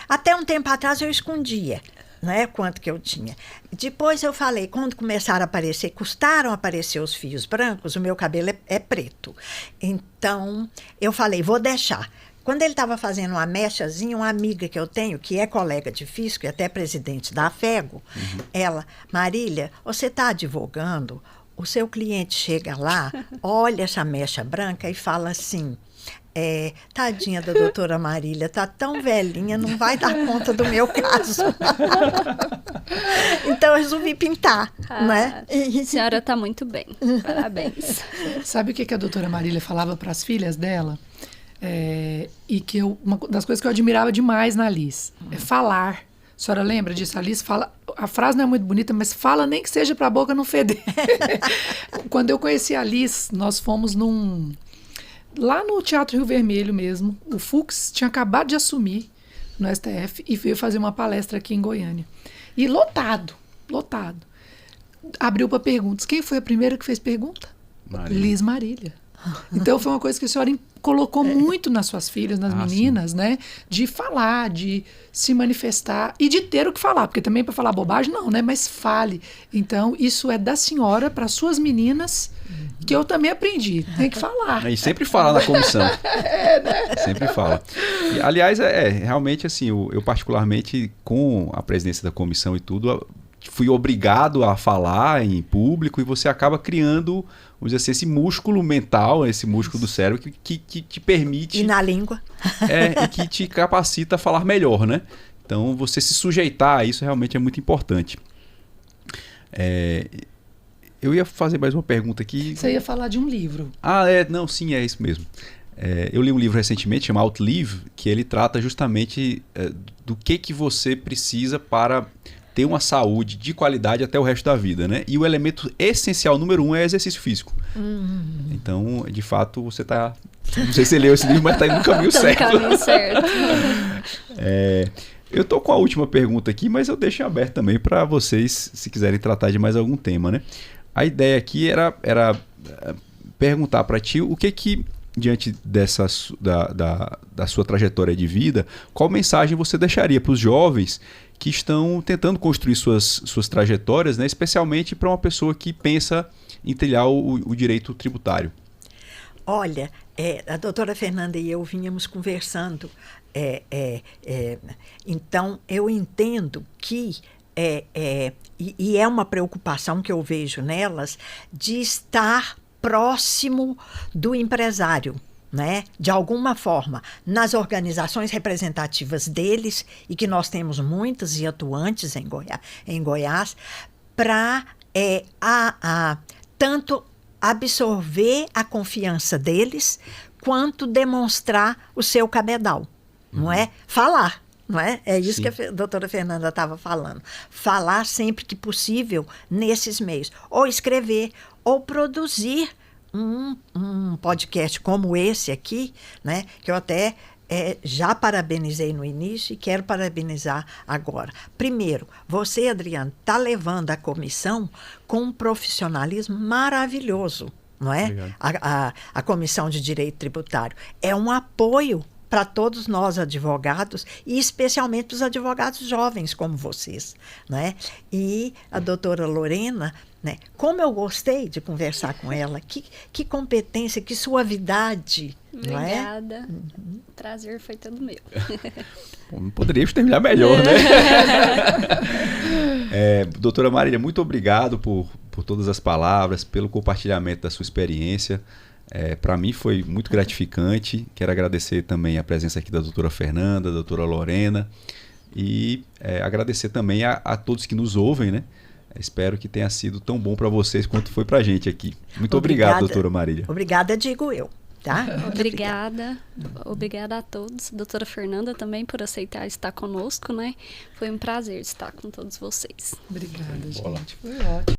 até um tempo atrás eu escondia, né, quanto que eu tinha. Depois eu falei, quando começaram a aparecer, custaram a aparecer os fios brancos, o meu cabelo é preto. Então, eu falei, vou deixar. Quando ele estava fazendo uma mechazinha, uma amiga que eu tenho, que é colega de fisco e até presidente da AFEGO, ela, Marília, você está advogando, o seu cliente chega lá, olha essa mecha branca e fala assim, tadinha da doutora Marília, tá tão velhinha, não vai dar conta do meu caso. Então eu resolvi pintar, né? A senhora está muito bem, parabéns. Sabe o que a doutora Marília falava para as filhas dela? E que uma das coisas que eu admirava demais na Liz é falar. A senhora lembra disso? A Liz fala, a frase não é muito bonita, mas fala nem que seja para a boca não feder. Quando eu conheci a Liz, nós fomos lá no Teatro Rio Vermelho mesmo. O Fux tinha acabado de assumir no STF e veio fazer uma palestra aqui em Goiânia. E lotado. Abriu para perguntas. Quem foi a primeira que fez pergunta? Marília. Liz Marília. Então foi uma coisa que a senhora colocou muito nas suas filhas, nas meninas, sim, né? De falar, de se manifestar e de ter o que falar, porque também para falar bobagem não, né? Mas fale. Então isso é da senhora para suas meninas, que eu também aprendi. Tem que falar. E sempre fala na comissão. Né? Sempre fala. E, aliás, realmente assim, eu particularmente com a presidência da comissão e tudo, fui obrigado a falar em público e você acaba criando, vamos dizer assim, esse músculo mental, esse músculo do cérebro que te permite... E na língua. E que te capacita a falar melhor, né? Então, você se sujeitar a isso realmente é muito importante. Eu ia fazer mais uma pergunta aqui. Você ia falar de um livro. Não, sim, é isso mesmo. Eu li um livro recentemente, chama Outlive, que ele trata justamente do que você precisa para ter uma saúde de qualidade até o resto da vida, né? E o elemento essencial número 1 é exercício físico. Então, de fato, você está... Não sei se você leu esse livro, mas está indo no caminho certo. No caminho certo. Eu estou com a última pergunta aqui, mas eu deixo aberto também para vocês, se quiserem tratar de mais algum tema, né? A ideia aqui era perguntar para ti o que diante da sua trajetória de vida, qual mensagem você deixaria para os jovens que estão tentando construir suas trajetórias, né? Especialmente para uma pessoa que pensa em trilhar o direito tributário? Olha, a doutora Fernanda e eu vínhamos conversando, então eu entendo que e é uma preocupação que eu vejo nelas de estar próximo do empresário, né? De alguma forma, nas organizações representativas deles, e que nós temos muitas e atuantes em Goiás, para tanto absorver a confiança deles, quanto demonstrar o seu cabedal, não é? Falar. Não é? É isso, sim, que a doutora Fernanda estava falando. Falar sempre que possível nesses meios. Ou escrever, ou produzir um podcast como esse aqui, né? Que eu até já parabenizei no início e quero parabenizar agora. Primeiro, você, Adriano, está levando a comissão com um profissionalismo maravilhoso, não é? A Comissão de Direito Tributário. É um apoio para todos nós advogados, e especialmente para os advogados jovens como vocês, né? E a doutora Lorena, né? Como eu gostei de conversar com ela, que competência, que suavidade. Obrigada. Não é? O prazer foi todo meu. Não poderíamos terminar melhor, né? Doutora Marília, muito obrigado por todas as palavras, pelo compartilhamento da sua experiência. Para mim foi muito gratificante. Quero agradecer também a presença aqui da doutora Fernanda, da doutora Lorena. E agradecer também a todos que nos ouvem, né? Espero que tenha sido tão bom para vocês quanto foi para a gente aqui. Muito obrigado, doutora Marília. Obrigada, digo eu. Tá? Obrigada a todos. Doutora Fernanda também por aceitar estar conosco, né? Foi um prazer estar com todos vocês. Obrigada, gente. Foi ótimo.